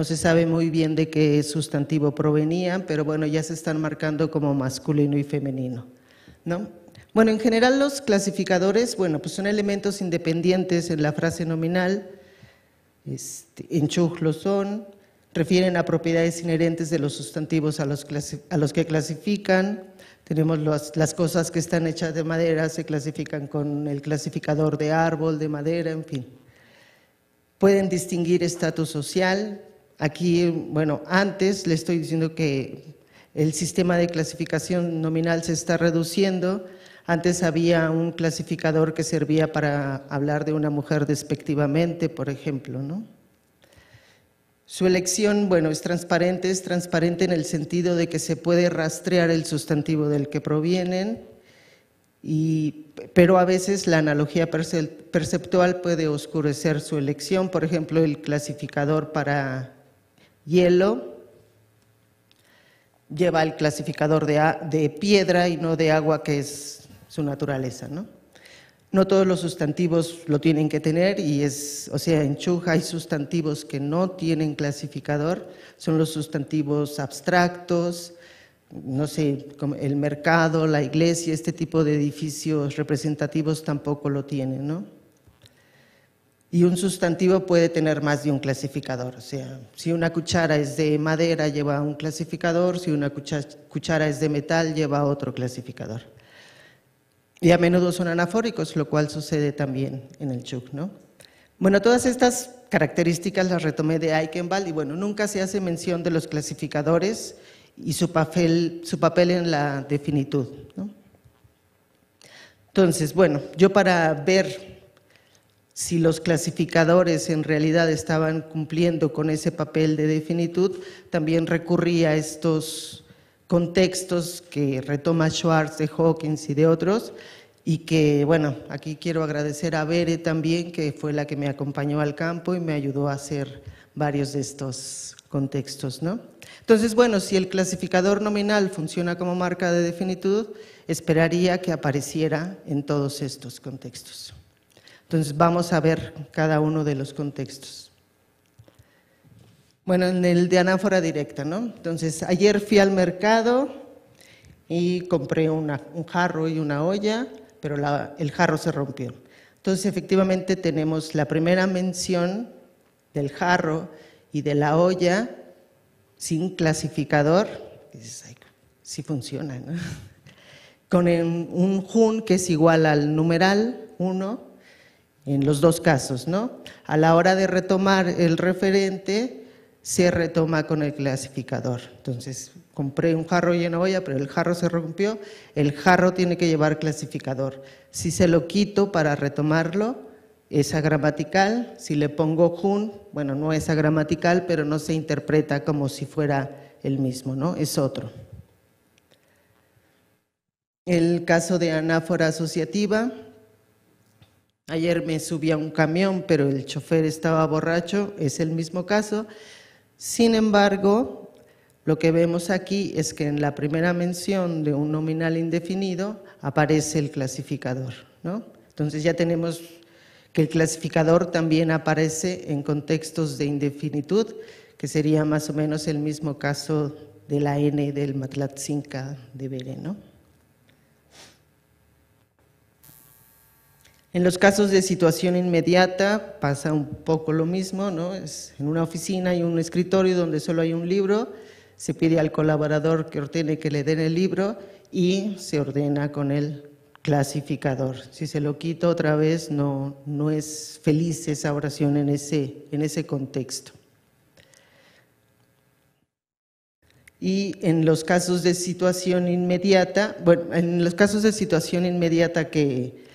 Speaker 6: se sabe muy bien de qué sustantivo provenían, pero bueno, ya se están marcando como masculino y femenino, ¿no? Bueno, en general los clasificadores, bueno, pues son elementos independientes en la frase nominal, en Chug lo son, refieren a propiedades inherentes de los sustantivos a los que clasifican. Tenemos las cosas que están hechas de madera, se clasifican con el clasificador de árbol, de madera, en fin. Pueden distinguir estatus social. Aquí, bueno, antes le estoy diciendo que el sistema de clasificación nominal se está reduciendo. Antes había un clasificador que servía para hablar de una mujer despectivamente, por ejemplo, ¿no? Su elección, bueno, es transparente en el sentido de que se puede rastrear el sustantivo del que provienen, pero a veces la analogía perceptual puede oscurecer su elección. Por ejemplo, el clasificador para hielo lleva el clasificador de piedra y no de agua, que es su naturaleza, ¿no? No todos los sustantivos lo tienen que tener en Chuj hay sustantivos que no tienen clasificador, son los sustantivos abstractos, no sé, como el mercado, la iglesia, este tipo de edificios representativos tampoco lo tienen, ¿no? Y un sustantivo puede tener más de un clasificador, o sea, si una cuchara es de madera lleva un clasificador, si una cuchara es de metal lleva otro clasificador. Y a menudo son anafóricos, lo cual sucede también en el Chuj, ¿no? Bueno, todas estas características las retomé de Eichenwald y bueno, nunca se hace mención de los clasificadores y su papel en la definitud, ¿no? Entonces, bueno, yo para ver si los clasificadores en realidad estaban cumpliendo con ese papel de definitud, también recurrí a estos contextos que retoma Schwartz, de Hawkins y de otros, y que, bueno, aquí quiero agradecer a Bere también, que fue la que me acompañó al campo y me ayudó a hacer varios de estos contextos, ¿no? Entonces, bueno, si el clasificador nominal funciona como marca de definitud, esperaría que apareciera en todos estos contextos. Entonces, vamos a ver cada uno de los contextos. Bueno, en el de anáfora directa, ¿no? Entonces, ayer fui al mercado y compré un jarro y una olla, pero el jarro se rompió. Entonces, efectivamente, tenemos la primera mención del jarro y de la olla sin clasificador, sí funciona, ¿no? Con un jun que es igual al numeral 1 en los dos casos, ¿no? A la hora de retomar el referente, se retoma con el clasificador. Entonces, compré un jarro y una olla, pero el jarro se rompió, el jarro tiene que llevar clasificador. Si se lo quito para retomarlo, es agramatical. Si le pongo jun, bueno, no es agramatical, pero no se interpreta como si fuera el mismo, ¿no? Es otro. El caso de anáfora asociativa. Ayer me subí a un camión, pero el chofer estaba borracho, es el mismo caso. Sin embargo, lo que vemos aquí es que en la primera mención de un nominal indefinido aparece el clasificador, ¿no? Entonces ya tenemos que el clasificador también aparece en contextos de indefinitud, que sería más o menos el mismo caso de la N del Matlatzinca de Bere, ¿no? En los casos de situación inmediata pasa un poco lo mismo, ¿no? Es en una oficina hay un escritorio donde solo hay un libro, se pide al colaborador que ordene que le den el libro y se ordena con el clasificador. Si se lo quito otra vez, no es feliz esa oración en ese contexto. Y en los casos de situación inmediata, bueno, en los casos de situación inmediata que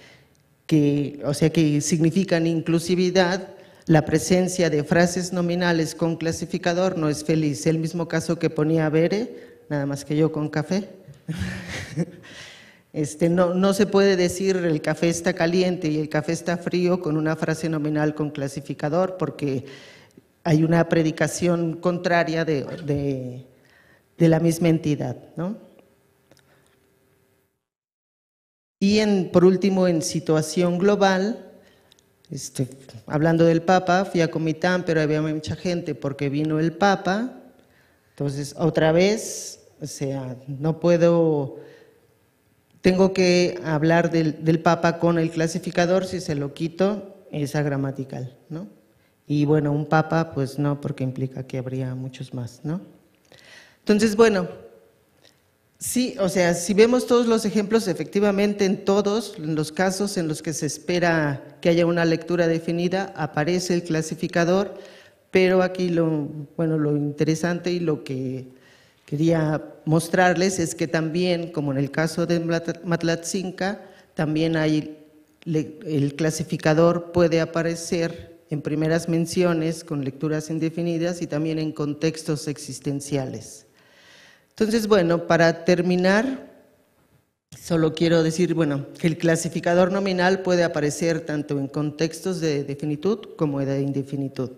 Speaker 6: significan inclusividad, la presencia de frases nominales con clasificador no es feliz. El mismo caso que ponía Bere, nada más que yo con café. No se puede decir el café está caliente y el café está frío con una frase nominal con clasificador, porque hay una predicación contraria de la misma entidad, ¿no? Y por último, en situación global, hablando del Papa, fui a Comitán, pero había mucha gente porque vino el Papa. Entonces, otra vez, no puedo, tengo que hablar del Papa con el clasificador, si se lo quito, es agramatical, ¿no? Y bueno, un Papa, pues no, porque implica que habría muchos más, ¿no? Entonces, bueno, sí, si vemos todos los ejemplos, efectivamente en todos los casos en los que se espera que haya una lectura definida, aparece el clasificador, pero aquí lo interesante y lo que quería mostrarles es que también, como en el caso de Matlatzinca, también el clasificador puede aparecer en primeras menciones, con lecturas indefinidas y también en contextos existenciales. Entonces, bueno, para terminar, solo quiero decir, bueno, que el clasificador nominal puede aparecer tanto en contextos de definitud como de indefinitud.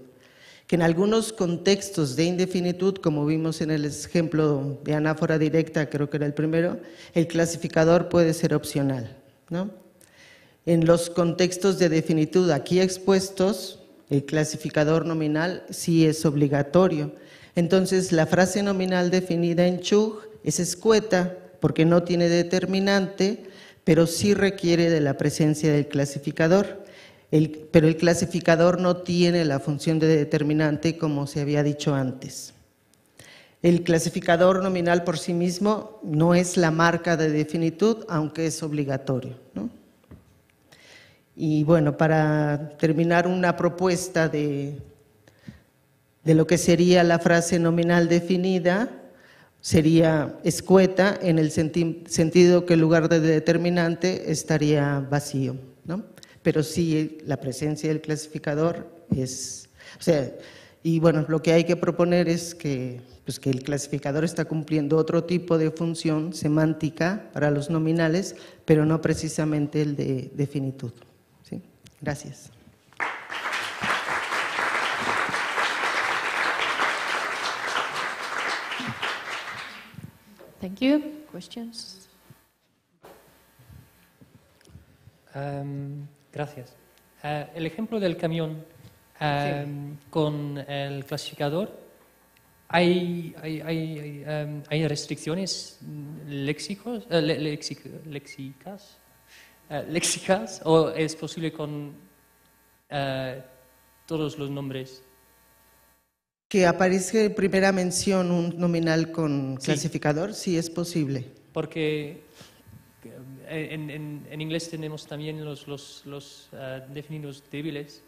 Speaker 6: Que en algunos contextos de indefinitud, como vimos en el ejemplo de anáfora directa, creo que era el primero, el clasificador puede ser opcional, ¿no? En los contextos de definitud aquí expuestos, el clasificador nominal sí es obligatorio. Entonces, la frase nominal definida en Chug es escueta porque no tiene determinante, pero sí requiere de la presencia del clasificador. Pero el clasificador no tiene la función de determinante como se había dicho antes. El clasificador nominal por sí mismo no es la marca de definitud, aunque es obligatorio, ¿no? Y bueno, para terminar, una propuesta de lo que sería la frase nominal definida sería escueta en el sentido que el lugar de determinante estaría vacío, ¿no? Pero sí la presencia del clasificador es, o sea, y bueno, lo que hay que proponer es que, pues que el clasificador está cumpliendo otro tipo de función semántica para los nominales, pero no precisamente el de definitud. ¿Sí? Gracias.
Speaker 1: Thank you. Questions?
Speaker 4: Gracias. El ejemplo del camión con el clasificador, ¿hay restricciones léxicas o es posible con todos los nombres?
Speaker 6: Que aparezca en primera mención un nominal con
Speaker 4: Sí.
Speaker 6: clasificador, sí es posible.
Speaker 4: Porque en inglés tenemos también los definidos débiles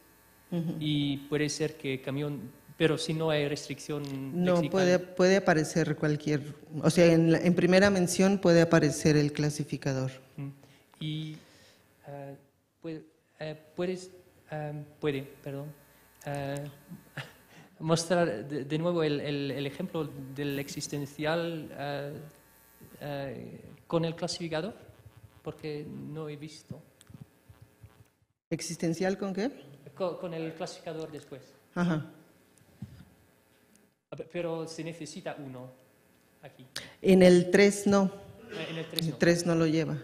Speaker 4: y puede ser que camión, pero si no hay restricción
Speaker 6: No,
Speaker 4: lexical.
Speaker 6: puede aparecer cualquier, o sea, en primera mención puede aparecer el clasificador.
Speaker 4: Y mostrar de nuevo el ejemplo del existencial con el clasificador, porque no he visto.
Speaker 6: ¿Existencial con qué?
Speaker 4: Con el clasificador después.
Speaker 6: Ajá.
Speaker 4: Pero se necesita uno aquí.
Speaker 6: En el 3 no.
Speaker 4: En el 3
Speaker 6: El
Speaker 4: no.
Speaker 6: 3 no lo lleva.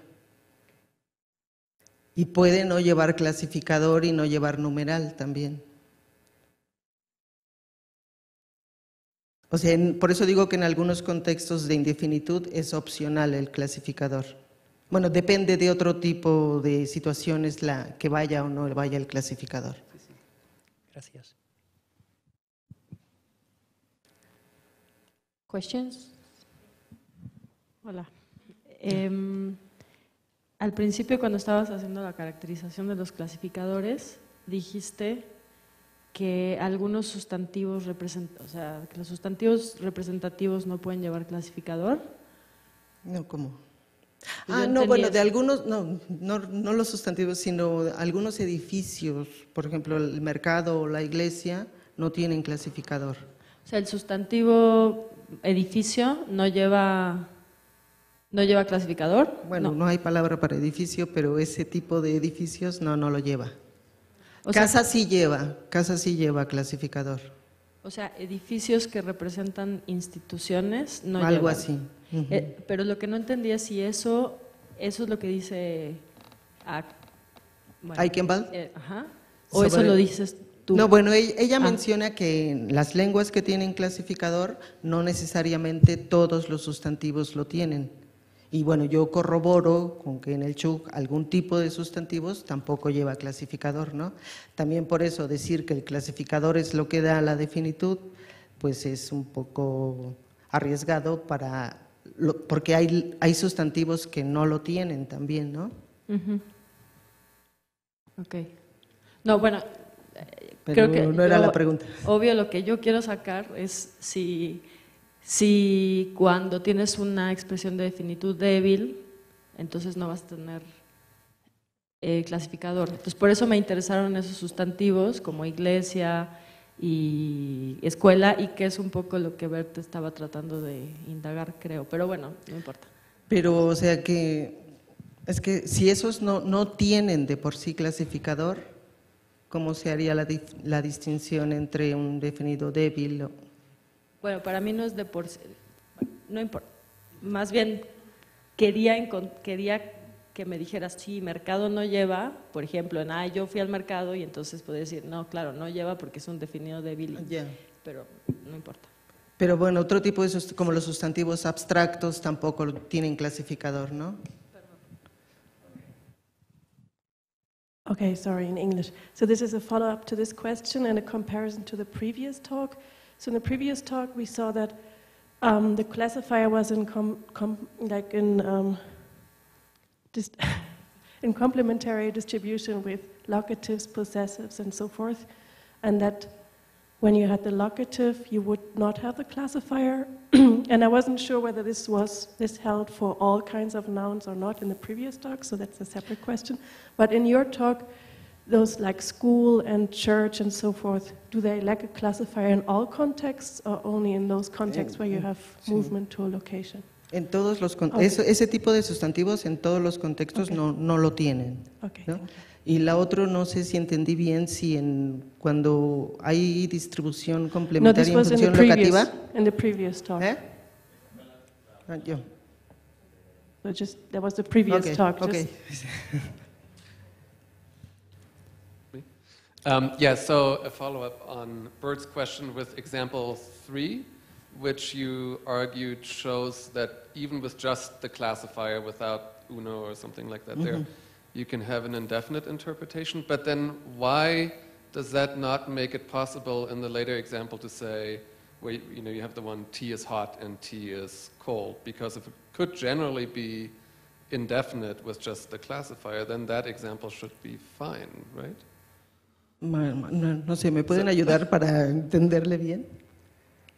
Speaker 6: Y puede no llevar clasificador y no llevar numeral también. O sea, por eso digo que en algunos contextos de indefinitud es opcional el clasificador. Bueno, depende de otro tipo de situaciones que vaya o no vaya el clasificador.
Speaker 4: Sí. Gracias.
Speaker 1: Questions? Hola. Al principio, cuando estabas haciendo la caracterización de los clasificadores, dijiste que algunos sustantivos que los sustantivos representativos no pueden llevar clasificador.
Speaker 6: No, ¿cómo?
Speaker 1: Yo
Speaker 6: No,
Speaker 1: entendí
Speaker 6: bueno,
Speaker 1: eso.
Speaker 6: de algunos, no los sustantivos, sino algunos edificios, por ejemplo, el mercado o la iglesia, no tienen clasificador.
Speaker 1: O sea, el sustantivo edificio no lleva clasificador.
Speaker 6: Bueno, no hay palabra para edificio, pero ese tipo de edificios no lo lleva.
Speaker 1: O sea,
Speaker 6: Casa sí lleva clasificador.
Speaker 1: O sea, edificios que representan instituciones no
Speaker 6: Algo
Speaker 1: llevan.
Speaker 6: así. Ujú.
Speaker 1: Pero lo que no entendía es si eso es lo que dice
Speaker 6: Eichenwald.
Speaker 1: Ajá. O eso
Speaker 6: Sobre-
Speaker 1: lo dices tú.
Speaker 6: No, bueno, ella
Speaker 1: Ah.
Speaker 6: menciona que en las lenguas que tienen clasificador no necesariamente todos los sustantivos lo tienen. Y bueno, yo corroboro con que en el Chug algún tipo de sustantivos tampoco lleva clasificador, ¿no? También por eso decir que el clasificador es lo que da la definitud, pues es un poco arriesgado porque hay sustantivos que no lo tienen también, ¿no?
Speaker 1: Ujú. Ok. No, bueno,
Speaker 6: Pero
Speaker 1: creo que
Speaker 6: no era la pregunta.
Speaker 1: Obvio, lo que yo quiero sacar es si cuando tienes una expresión de definitud débil, entonces no vas a tener
Speaker 7: clasificador. Entonces, por eso me interesaron esos sustantivos como iglesia y escuela, y que es un poco lo que Bert estaba tratando de indagar, creo. Pero bueno, no importa.
Speaker 6: Pero, o sea que, es que si esos no tienen de por sí clasificador, ¿cómo se haría la distinción entre un definido débil?
Speaker 7: Bueno, para mí no es de por sí, no importa. Más bien quería que me dijeras, sí, mercado no lleva, por ejemplo, yo fui al mercado y entonces puedo decir, no, claro, no lleva porque es un definido débil, pero no importa.
Speaker 6: Pero bueno, otro tipo de, como los sustantivos abstractos tampoco tienen clasificador, ¿no?
Speaker 8: Okay, sorry, in English. So this is a follow-up to this question and a comparison to the previous talk. So in the previous talk, we saw that the classifier was in in complementary distribution with locatives, possessives, and so forth, and that when you had the locative, you would not have the classifier. And I wasn't sure whether this held for all kinds of nouns or not in the previous talk, so that's a separate question. But in your talk, those like school and church and so forth, do they lack a classifier in all contexts or only in those contexts where you have movement to a location?
Speaker 6: En todos los ese tipo de sustantivos en todos los contextos no lo tienen.
Speaker 8: Okay,
Speaker 6: ¿no? Y la otra, no sé si entendí bien, si cuando hay distribución complementaria en función locativa.
Speaker 8: In the previous talk.
Speaker 6: Yo.
Speaker 8: So that was the previous talk.
Speaker 6: Okay.
Speaker 9: Yeah, so a follow-up on Bert's question with example 3, which you argued shows that even with just the classifier, without uno or something like that there, you can have an indefinite interpretation. But then why does that not make it possible in the later example to say, where you have the one T is hot and T is cold? Because if it could generally be indefinite with just the classifier, then that example should be fine, right?
Speaker 6: No sé, ¿me pueden ayudar para entenderle bien?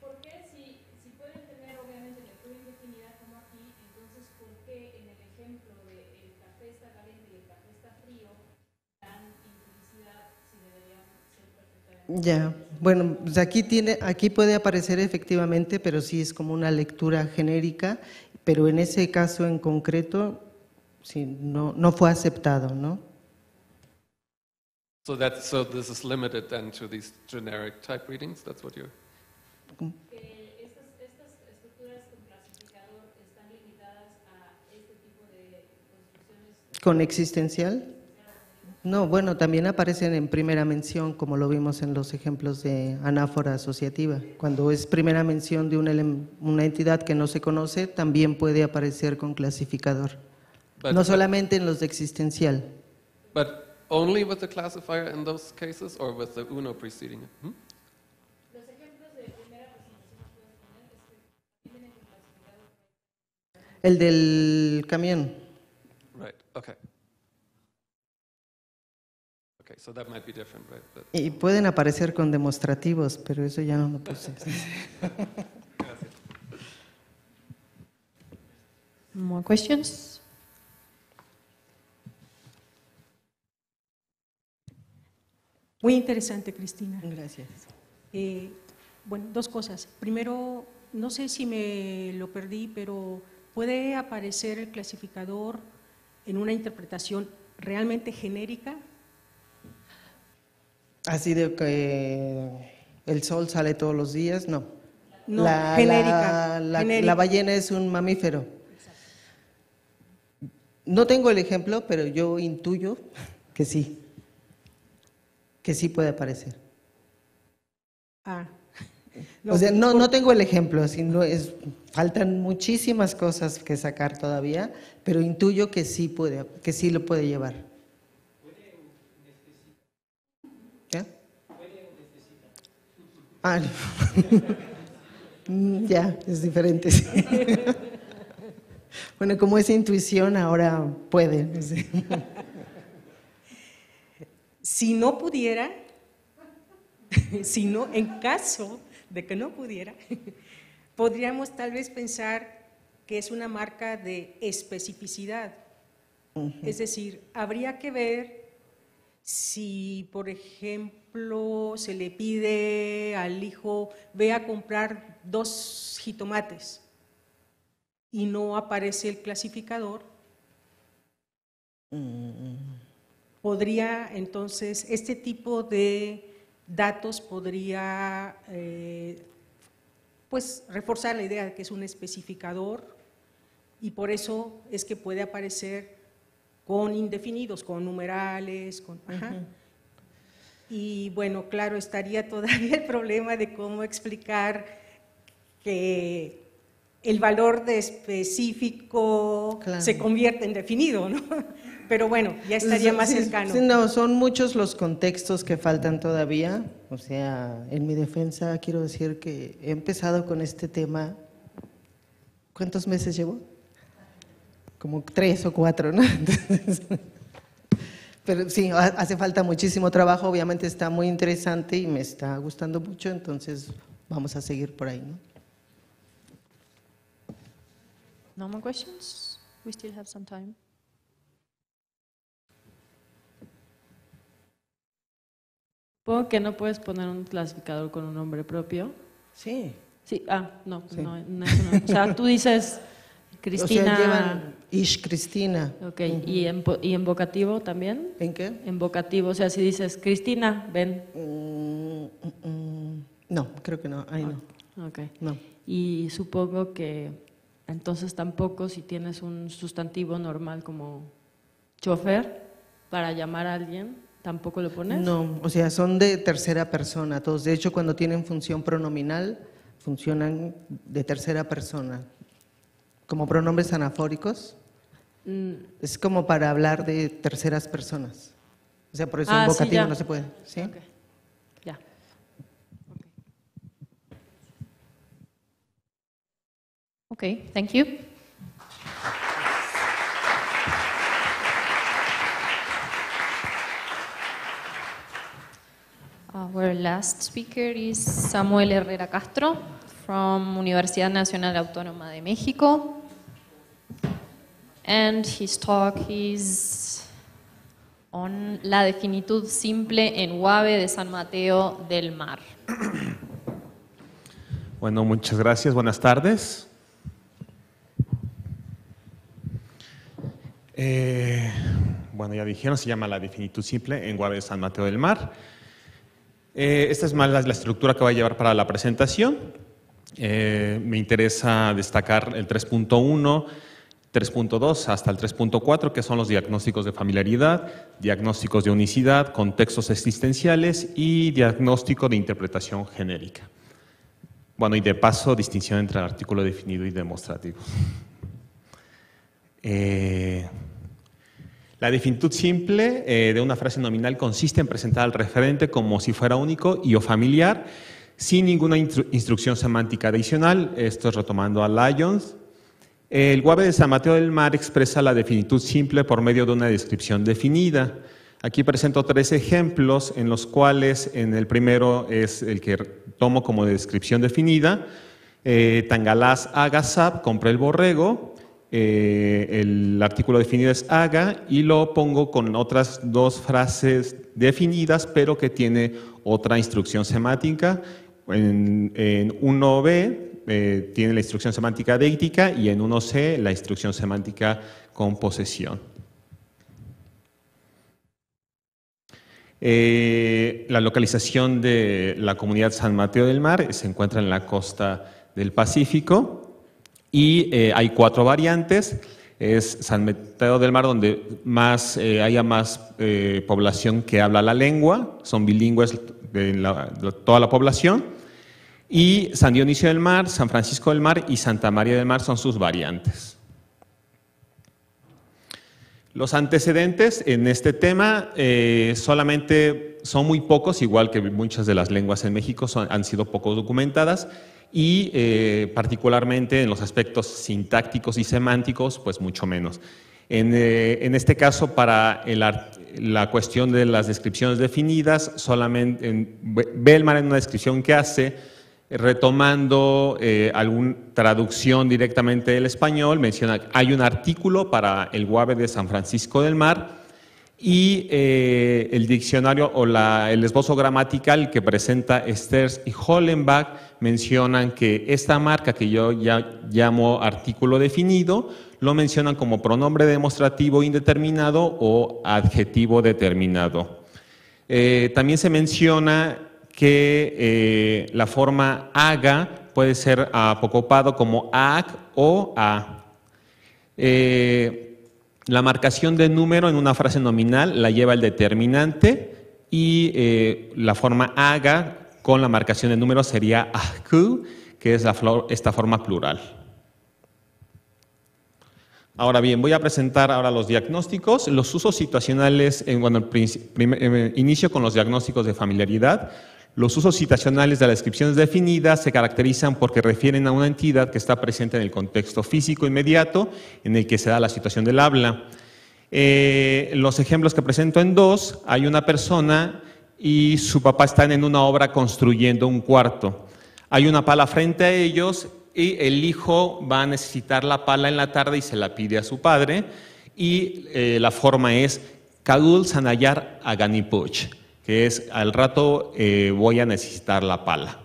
Speaker 1: Porque si pueden tener obviamente lectura indefinida como aquí, entonces ¿por qué en el ejemplo de el café está caliente y el café está frío dan implicidad si deberían ser perfectamente?
Speaker 6: Ya, bueno, pues aquí puede aparecer efectivamente, pero sí es como una lectura genérica, pero en ese caso en concreto sí, no fue aceptado, ¿no?
Speaker 9: So this is limited then to these generic type readings. That's what you're.
Speaker 1: Estas estructuras con clasificador están limitadas a este tipo de construcciones.
Speaker 6: ¿Con existencial? No, bueno, también aparecen en primera mención, como lo vimos en los ejemplos de anáfora asociativa. Cuando es primera mención de una entidad que no se conoce, también puede aparecer con clasificador. No solamente en los de existencial.
Speaker 9: But only with the classifier in those cases, or with the uno preceding it?
Speaker 1: Los ejemplos de primera presentación puedes poner que tienen con clasificador.
Speaker 6: El del camión.
Speaker 9: Right. Okay. Okay, so that might be different, right? But
Speaker 6: Y pueden aparecer con demostrativos, pero eso ya no lo puse.
Speaker 1: More questions?
Speaker 10: Muy interesante, Cristina.
Speaker 6: Gracias.
Speaker 10: Bueno, dos cosas. Primero, no sé si me lo perdí, pero ¿puede aparecer el clasificador en una interpretación realmente genérica?
Speaker 6: Así de que el sol sale todos los días, no.
Speaker 10: No, genérica.
Speaker 6: La ballena es un mamífero. No tengo el ejemplo, pero yo intuyo que sí. Que sí puede aparecer.
Speaker 10: No,
Speaker 6: o sea, no tengo el ejemplo, sino faltan muchísimas cosas que sacar todavía, pero intuyo que sí lo puede llevar. ¿Ya? Ya, es diferente. Sí. Bueno, como es intuición, ahora puede. Sí.
Speaker 10: Si no pudiera, en caso de que no pudiera, podríamos tal vez pensar que es una marca de especificidad, Es decir, habría que ver si, por ejemplo, se le pide al hijo, ve a comprar 2 jitomates y no aparece el clasificador, podría entonces, este tipo de datos podría pues reforzar la idea de que es un especificador y por eso es que puede aparecer con indefinidos, con numerales, con… Y bueno, claro, estaría todavía el problema de cómo explicar que el valor de específico se convierte en definido, ¿no? Pero bueno, ya estaría más cercano.
Speaker 6: Sí, no, son muchos los contextos que faltan todavía. O sea, en mi defensa quiero decir que he empezado con este tema, ¿cuántos meses llevo? Como 3 o 4, ¿no? Entonces, pero sí, hace falta muchísimo trabajo, obviamente está muy interesante y me está gustando mucho, entonces vamos a seguir por ahí, ¿no?
Speaker 1: No more questions? We still have some time.
Speaker 7: Supongo que no puedes poner un clasificador con un nombre propio.
Speaker 6: Sí.
Speaker 7: Sí, no,
Speaker 6: Sí.
Speaker 7: no, o sea, tú dices Cristina…
Speaker 6: O sea, llevan Ish Cristina.
Speaker 7: Ok, ¿y en vocativo también?
Speaker 6: ¿En qué?
Speaker 7: En vocativo, o sea, si dices Cristina, ven.
Speaker 6: No, creo que no, ahí no.
Speaker 7: Ok.
Speaker 6: No.
Speaker 7: Y supongo que entonces tampoco si tienes un sustantivo normal como chofer para llamar a alguien, ¿tampoco lo pones?
Speaker 6: No, o sea, son de tercera persona todos. De hecho, cuando tienen función pronominal, funcionan de tercera persona. Como pronombres anafóricos. Es como para hablar de terceras personas. O sea, por eso en vocativo
Speaker 7: sí,
Speaker 6: no se puede. ¿Sí?
Speaker 7: Okay. Ya.
Speaker 1: Okay, thank you. Our last speaker is Samuel Herrera Castro from Universidad Nacional Autónoma de México. And his talk is on la definitud simple en UABE de San Mateo del Mar.
Speaker 11: Bueno, muchas gracias. Buenas tardes. Bueno, ya dijeron, se llama la definitud simple en UABE de San Mateo del Mar. Esta es más la estructura que voy a llevar para la presentación. Me interesa destacar el 3.1, 3.2 hasta el 3.4, que son los diagnósticos de familiaridad, diagnósticos de unicidad, contextos existenciales y diagnóstico de interpretación genérica. Bueno, y de paso, distinción entre artículo definido y demostrativo. La definitud simple de una frase nominal consiste en presentar al referente como si fuera único y o familiar, sin ninguna instrucción semántica adicional. Esto es retomando a Lyons. El UABE de San Mateo del Mar expresa la definitud simple por medio de una descripción definida. Aquí presento 3 ejemplos en los cuales en el primero es el que tomo como descripción definida. Tangalás Agasab, compré el borrego. El artículo definido es haga y lo pongo con otras 2 frases definidas, pero que tiene otra instrucción semántica. En 1b tiene la instrucción semántica deítica y en 1c la instrucción semántica con posesión. La localización de la comunidad San Mateo del Mar se encuentra en la costa del Pacífico. Y hay 4 variantes. Es San Mateo del Mar donde haya más población que habla la lengua, son bilingües de toda la población. Y San Dionisio del Mar, San Francisco del Mar y Santa María del Mar son sus variantes. Los antecedentes en este tema solamente son muy pocos, igual que muchas de las lenguas en México han sido poco documentadas. Y particularmente en los aspectos sintácticos y semánticos, pues mucho menos. En este caso, para la cuestión de las descripciones definidas, solamente Bellman en una descripción que hace, Retomando alguna traducción directamente del español, menciona que hay un artículo para el UABE de San Francisco del Mar y el diccionario o el esbozo gramatical que presenta Sters y Hollenbach mencionan que esta marca que yo ya llamo artículo definido lo mencionan como pronombre demostrativo indeterminado o adjetivo determinado. También se menciona que la forma aga puede ser apocopado como ag o a. La marcación de número en una frase nominal la lleva el determinante y la forma aga con la marcación de número sería ahku, que es esta forma plural. Ahora bien, voy a presentar ahora los diagnósticos, los usos situacionales, inicio con los diagnósticos de familiaridad. Los usos situacionales de las descripciones definidas se caracterizan porque refieren a una entidad que está presente en el contexto físico inmediato en el que se da la situación del habla. Los ejemplos que presento en 2, hay una persona y su papá están en una obra construyendo un cuarto. Hay una pala frente a ellos y el hijo va a necesitar la pala en la tarde y se la pide a su padre y la forma es Kadul Sanayar Aganipuch, que es al rato voy a necesitar la pala.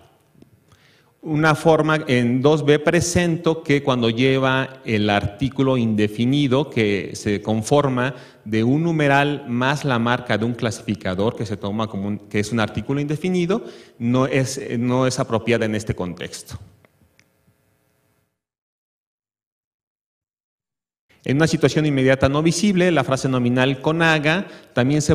Speaker 11: Una forma en 2b presento que cuando lleva el artículo indefinido que se conforma de un numeral más la marca de un clasificador que se toma como que es un artículo indefinido, no es apropiada en este contexto. En una situación inmediata no visible, la frase nominal con aga también se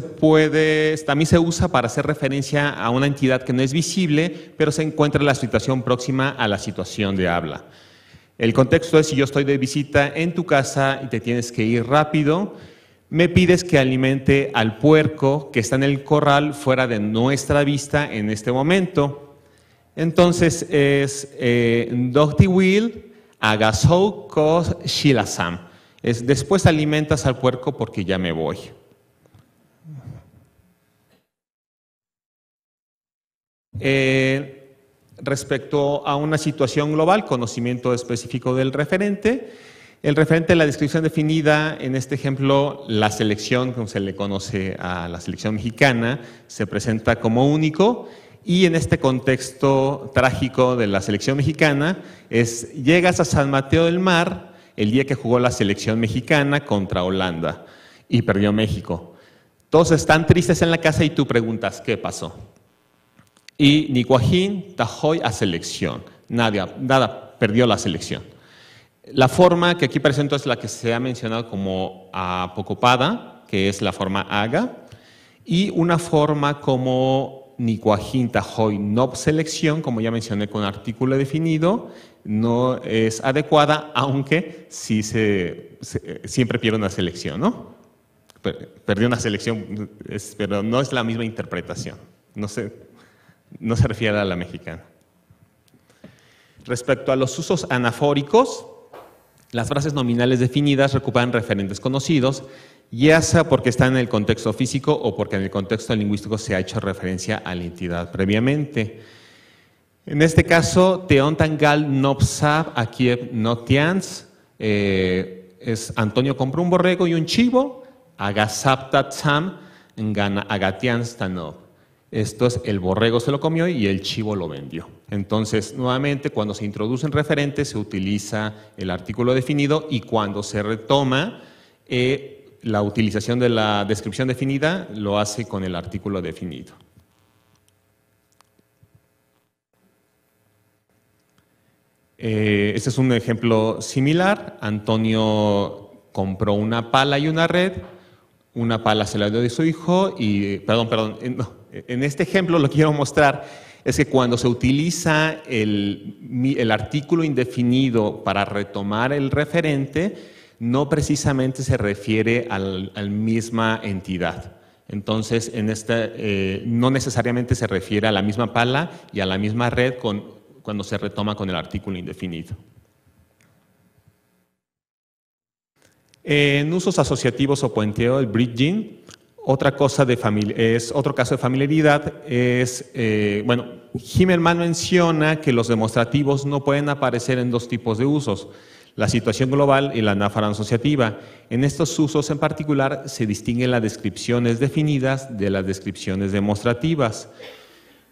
Speaker 11: usa para hacer referencia a una entidad que no es visible, pero se encuentra en la situación próxima a la situación de habla. El contexto es: si yo estoy de visita en tu casa y te tienes que ir rápido, me pides que alimente al puerco que está en el corral fuera de nuestra vista en este momento. Entonces es Dogti Will Agasou Kos Shilasam. Después alimentas al puerco porque ya me voy. Respecto a una situación global, conocimiento específico del referente. El referente de la descripción definida, en este ejemplo, la selección, como se le conoce a la selección mexicana, se presenta como único. Y en este contexto trágico de la selección mexicana, llegas a San Mateo del Mar el día que jugó la selección mexicana contra Holanda y perdió México. Todos están tristes en la casa y tú preguntas, ¿qué pasó? Y Nicuajín tajoy a selección. Nada, perdió la selección. La forma que aquí presento es la que se ha mencionado como apocopada, que es la forma aga, y una forma como Nicuajín tajoy no selección, como ya mencioné con artículo definido, no es adecuada, aunque sí siempre pierde una selección, ¿no? Perdió una selección, pero no es la misma interpretación, no se refiere a la mexicana. Respecto a los usos anafóricos, las frases nominales definidas recuperan referentes conocidos, ya sea porque están en el contexto físico o porque en el contexto lingüístico se ha hecho referencia a la entidad previamente. En este caso, Teontangal Nopsab Akiev Notians, es Antonio compró un borrego y un chivo, Agasapta Tzam Ngana Agatians Tanov. Esto es, el borrego se lo comió y el chivo lo vendió. Entonces, nuevamente, cuando se introducen referentes, se utiliza el artículo definido y cuando se retoma, la utilización de la descripción definida lo hace con el artículo definido. Este es un ejemplo similar. Antonio compró una pala y una red. Una pala se la dio de su hijo y, en este ejemplo lo que quiero mostrar es que cuando se utiliza el artículo indefinido para retomar el referente, no precisamente se refiere a la misma entidad. Entonces, no necesariamente se refiere a la misma pala y a la misma red cuando se retoma con el artículo indefinido. En usos asociativos o puenteo, el bridging otro caso de familiaridad es, bueno, Himmelman menciona que los demostrativos no pueden aparecer en dos tipos de usos, la situación global y la anáfora asociativa. En estos usos en particular se distinguen las descripciones definidas de las descripciones demostrativas.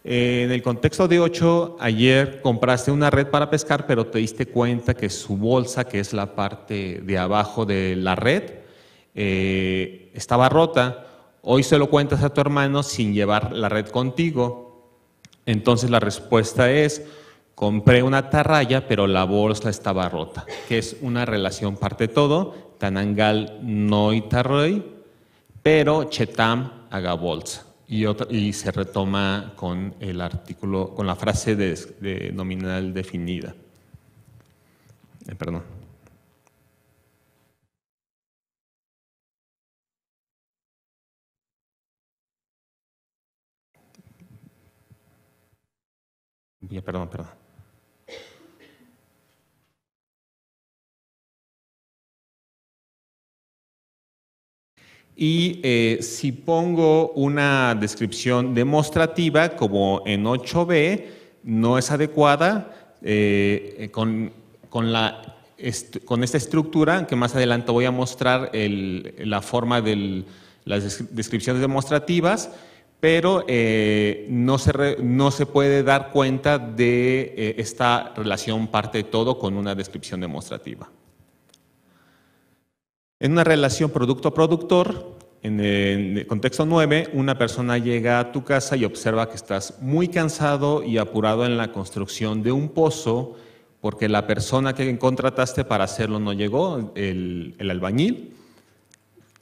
Speaker 11: En el contexto de 8, ayer compraste una red para pescar, pero te diste cuenta que su bolsa, que es la parte de abajo de la red, estaba rota. Hoy se lo cuentas a tu hermano sin llevar la red contigo. Entonces la respuesta es: compré una atarraya, pero la bolsa estaba rota, que es una relación parte todo, Tanangal noi tarroi, pero chetam haga bolsa. Y se retoma con el artículo, con la frase de nominal definida. Perdón. Perdón. Y si pongo una descripción demostrativa, como en 8b, no es adecuada con esta estructura, que más adelante voy a mostrar la forma de las descripciones demostrativas, pero no se puede dar cuenta de esta relación parte de todo con una descripción demostrativa. En una relación producto-productor, en el contexto 9, una persona llega a tu casa y observa que estás muy cansado y apurado en la construcción de un pozo porque la persona que contrataste para hacerlo no llegó, el albañil.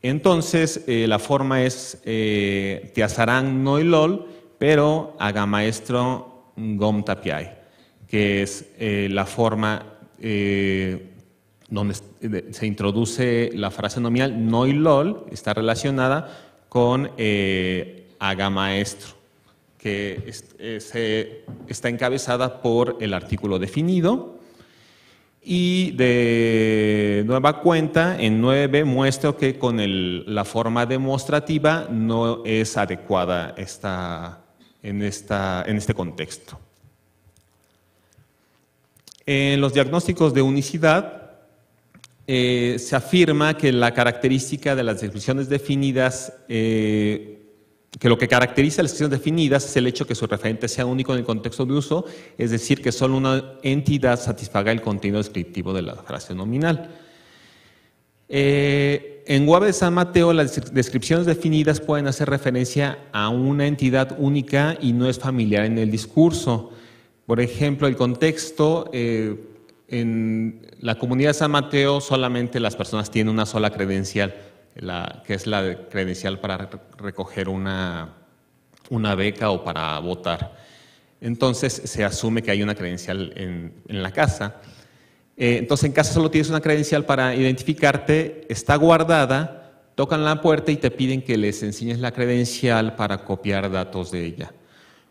Speaker 11: Entonces, la forma es te asarán no ilol, pero haga maestro gom tapiai, que es la forma donde se introduce la frase nominal no ilol, está relacionada con haga maestro, que está encabezada por el artículo definido. Y de nueva cuenta, en 9b muestro que con la forma demostrativa no es adecuada en este contexto. En los diagnósticos de unicidad se afirma que la característica de las descripciones definidas, que lo que caracteriza las descripciones definidas es el hecho que su referente sea único en el contexto de uso, es decir, que solo una entidad satisfaga el contenido descriptivo de la frase nominal. En Guave de San Mateo, las descripciones definidas pueden hacer referencia a una entidad única y no es familiar en el discurso. Por ejemplo, el contexto, en la comunidad de San Mateo solamente las personas tienen una sola credencial, que es la credencial para recoger una beca o para votar. Entonces se asume que hay una credencial en la casa. Entonces en casa solo tienes una credencial para identificarte, está guardada, tocan la puerta y te piden que les enseñes la credencial para copiar datos de ella.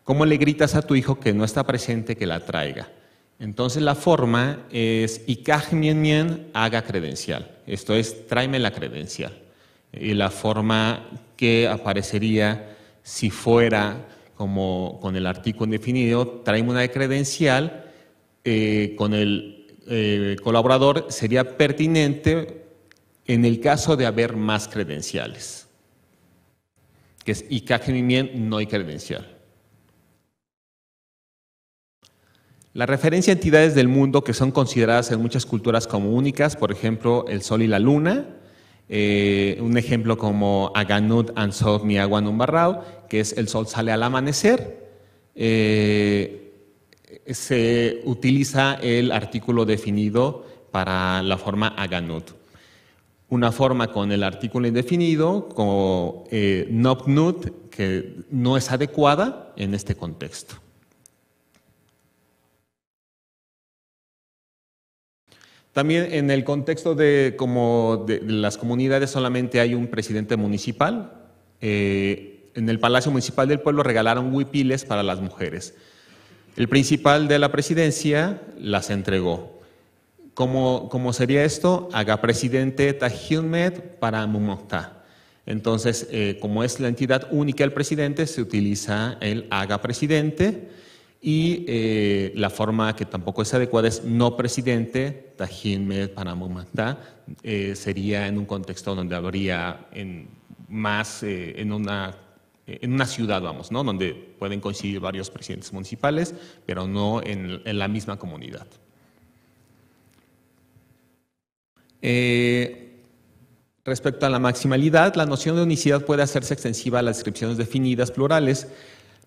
Speaker 11: ¿Cómo le gritas a tu hijo que no está presente que la traiga? Entonces la forma es ikaj mien mien haga credencial, esto es tráeme la credencial. Y la forma que aparecería si fuera como con el artículo indefinido, tráeme una credencial, con el colaborador sería pertinente en el caso de haber más credenciales, que es ikaj mien mien no hay credencial. La referencia a entidades del mundo que son consideradas en muchas culturas como únicas, por ejemplo, el sol y la luna. Un ejemplo como Aganut Ansot Miaguan Umbarrao, que es el sol sale al amanecer. Se utiliza el artículo definido para la forma Aganut. Una forma con el artículo indefinido, como Nopnut, que no es adecuada en este contexto. También en el contexto de las comunidades solamente hay un presidente municipal. En el Palacio Municipal del Pueblo regalaron huipiles para las mujeres. El principal de la presidencia las entregó. ¿Cómo sería esto? Haga presidente Tajilmet para Mumocta. Entonces, como es la entidad única del presidente, se utiliza el haga presidente, y la forma que tampoco es adecuada es no presidente, tajinme panamumantá, sería en un contexto donde habría en una ciudad, vamos, ¿no? Donde pueden coincidir varios presidentes municipales, pero no en la misma comunidad. Respecto a la maximalidad, la noción de unicidad puede hacerse extensiva a las descripciones definidas plurales.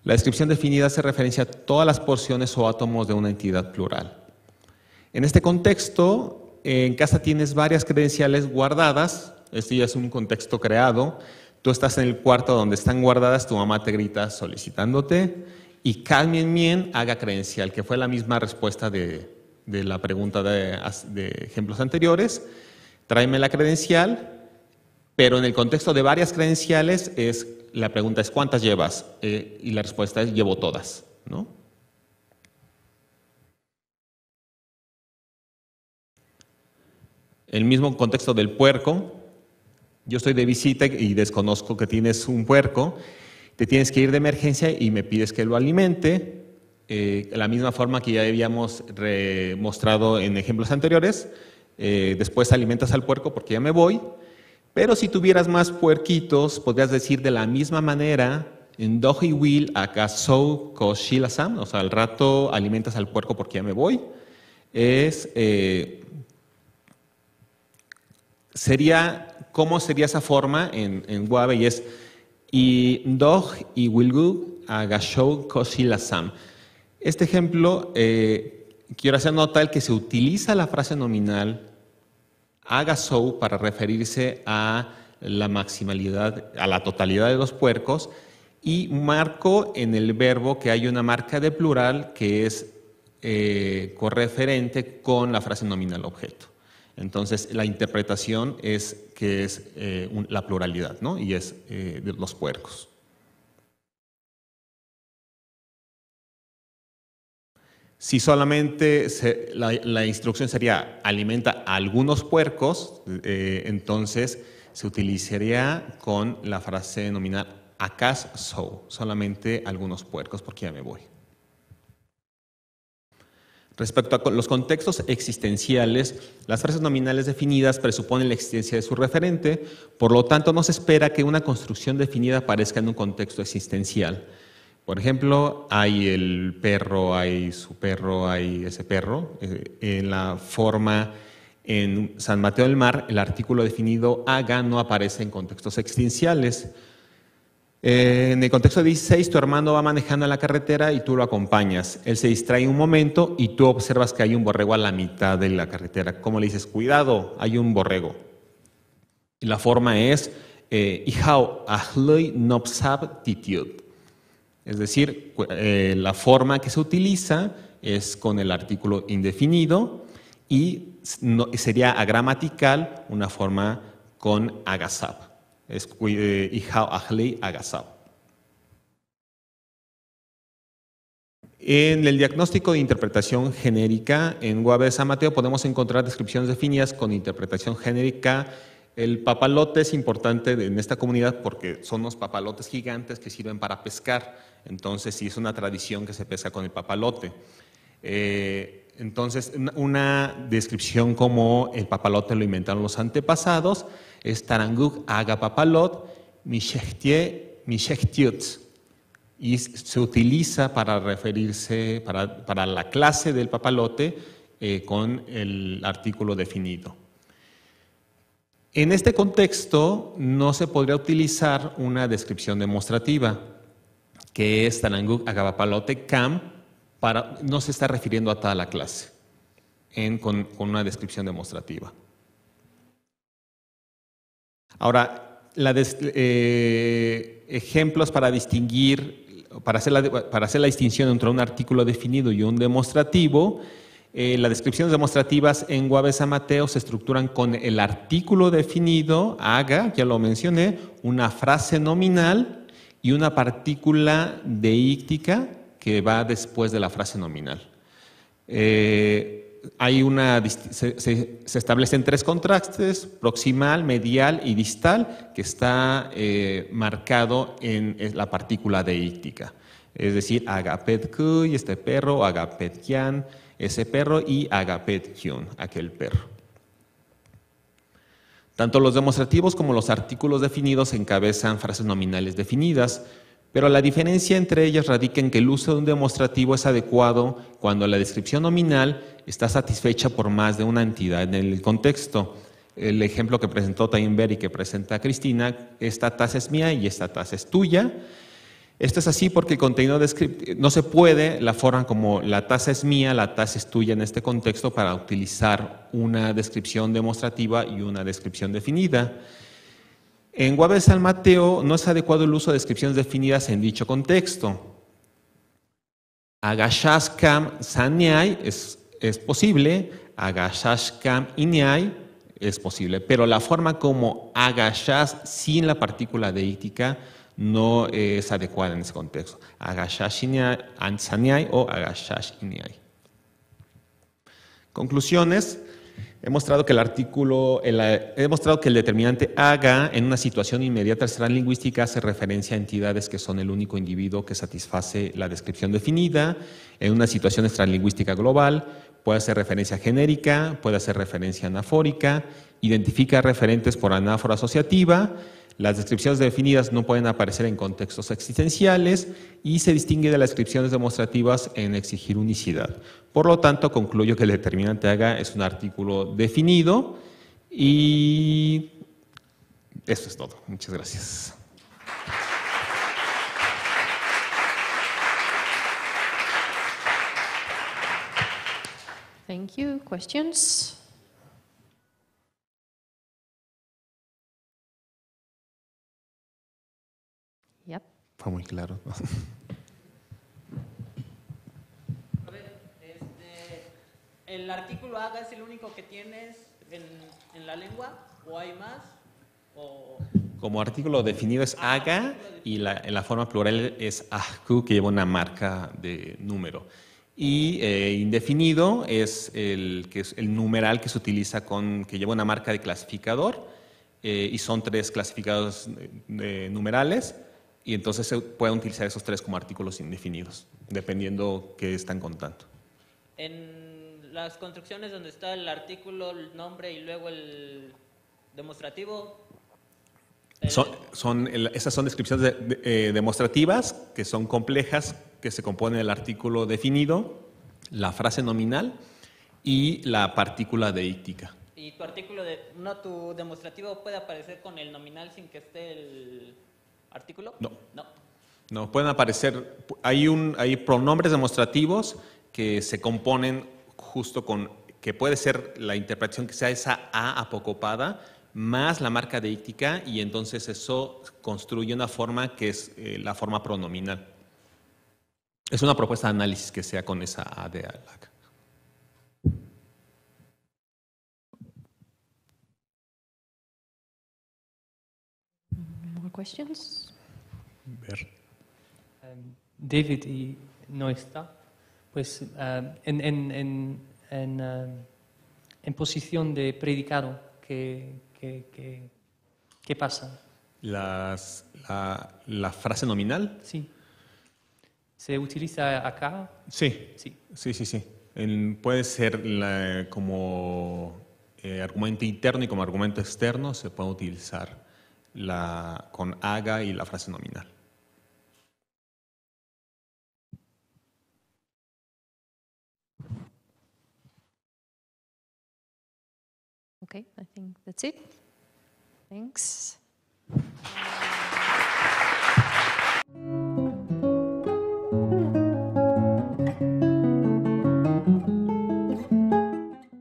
Speaker 11: La descripción definida hace referencia a todas las porciones o átomos de una entidad plural. En este contexto, en casa tienes varias credenciales guardadas. Este ya es un contexto creado. Tú estás en el cuarto donde están guardadas, tu mamá te grita solicitándote, y calmien mien haga credencial, que fue la misma respuesta de la pregunta de ejemplos anteriores. Tráeme la credencial. Pero en el contexto de varias credenciales, la pregunta es ¿cuántas llevas? Y la respuesta es llevo todas, ¿no? El mismo contexto del puerco. Yo estoy de visita y desconozco que tienes un puerco. Te tienes que ir de emergencia y me pides que lo alimente. La misma forma que ya habíamos mostrado en ejemplos anteriores. Después alimentas al puerco porque ya me voy. Pero si tuvieras más puerquitos, podrías decir de la misma manera, en doji will akasou koshilasam, o sea, al rato alimentas al puerco porque ya me voy. ¿Cómo sería esa forma en Guave? Y es y doj y wilgu agashou koshilasam. Este ejemplo, quiero hacer nota el que se utiliza la frase nominal haga so para referirse a la maximalidad, a la totalidad de los puercos, y marco en el verbo que hay una marca de plural que es correferente con la frase nominal objeto. Entonces, la interpretación es que es la pluralidad, ¿no? Y es de los puercos. Si solamente la instrucción sería alimenta a algunos puercos, entonces se utilizaría con la frase nominal akas so, solamente algunos puercos porque ya me voy. Respecto a los contextos existenciales, las frases nominales definidas presuponen la existencia de su referente, por lo tanto no se espera que una construcción definida aparezca en un contexto existencial. Por ejemplo, hay el perro, hay su perro, hay ese perro. En la forma en San Mateo del Mar, el artículo definido haga no aparece en contextos existenciales. En el contexto 16, tu hermano va manejando en la carretera y tú lo acompañas. Él se distrae un momento y tú observas que hay un borrego a la mitad de la carretera. ¿Cómo le dices? Cuidado, hay un borrego. Y la forma es Ihau ahlui nopsab titiut. Es decir, la forma que se utiliza es con el artículo indefinido y sería agramatical una forma con agasab. Es ihau ahlei agasab. En el diagnóstico de interpretación genérica, en Guave de San Mateo podemos encontrar descripciones definidas con interpretación genérica. El papalote es importante en esta comunidad porque son unos papalotes gigantes que sirven para pescar. Entonces, sí es una tradición que se pesca con el papalote. Entonces, una descripción como el papalote lo inventaron los antepasados es Taranguk haga papalot mishechtiut. Y se utiliza para referirse, para la clase del papalote con el artículo definido. En este contexto no se podría utilizar una descripción demostrativa, que es Taranguk agapapalote cam, no se está refiriendo a toda la clase con una descripción demostrativa. Ahora, ejemplos para distinguir, para hacer la distinción entre un artículo definido y un demostrativo. Las descripciones demostrativas en Guave San Mateo se estructuran con el artículo definido, haga, ya lo mencioné, una frase nominal y una partícula deíctica que va después de la frase nominal. se establecen tres contrastes: proximal, medial y distal, que está marcado en la partícula deíctica. Es decir, agapet y este perro, agapet kian, ese perro, y agapet kiun, aquel perro. Tanto los demostrativos como los artículos definidos encabezan frases nominales definidas, pero la diferencia entre ellas radica en que el uso de un demostrativo es adecuado cuando la descripción nominal está satisfecha por más de una entidad en el contexto. El ejemplo que presentó Tainberg y que presenta Cristina: esta taza es mía y esta taza es tuya. Esto es así porque el contenido descriptivo no se puede, la forma como la taza es mía, la taza es tuya en este contexto, para utilizar una descripción demostrativa y una descripción definida. En Guave San Mateo no es adecuado el uso de descripciones definidas en dicho contexto. Agashashkam saniai es posible, agashashkam iniai es posible, pero la forma como agashash sin la partícula deítica no es adecuada en ese contexto. Agashash saniai o agashash iniai. Conclusiones. He mostrado que el determinante aga en una situación inmediata extralingüística hace referencia a entidades que son el único individuo que satisface la descripción definida. En una situación extralingüística global puede hacer referencia genérica, puede hacer referencia anafórica, identifica referentes por anáfora asociativa. Las descripciones definidas no pueden aparecer en contextos existenciales y se distingue de las descripciones demostrativas en exigir unicidad. Por lo tanto, concluyo que el determinante aga es un artículo definido y eso es todo. Muchas gracias.
Speaker 1: Thank you. Questions? Yep.
Speaker 11: Fue muy claro, ¿no?
Speaker 3: ¿El artículo aga es el único que tienes en la lengua o hay más?
Speaker 11: Como artículo definido es aga y en la forma plural es ahku, que lleva una marca de número. Y indefinido es el numeral que se utiliza que lleva una marca de clasificador, y son tres clasificados numerales, y entonces se pueden utilizar esos tres como artículos indefinidos, dependiendo qué están contando.
Speaker 3: En las construcciones donde está el artículo, el nombre y luego el demostrativo.
Speaker 11: Esas son descripciones demostrativas que son complejas, que se componen del artículo definido, la frase nominal y la partícula deíctica.
Speaker 3: ¿Y tu demostrativo puede aparecer con el nominal sin que esté el artículo?
Speaker 11: No, pueden aparecer, hay pronombres demostrativos que se componen justo con, que puede ser la interpretación que sea esa A apocopada más la marca deíctica, y entonces eso construye una forma que es la forma pronominal. Es una propuesta de análisis que sea con esa A de ALAC.
Speaker 1: More questions?
Speaker 4: David no está, pues en posición de predicado, ¿qué pasa?
Speaker 11: La frase nominal.
Speaker 4: Sí. ¿Se utiliza acá?
Speaker 11: Sí. Puede ser como argumento interno y como argumento externo se puede utilizar con aga y la frase nominal.
Speaker 1: Okay, I think that's it. Thanks.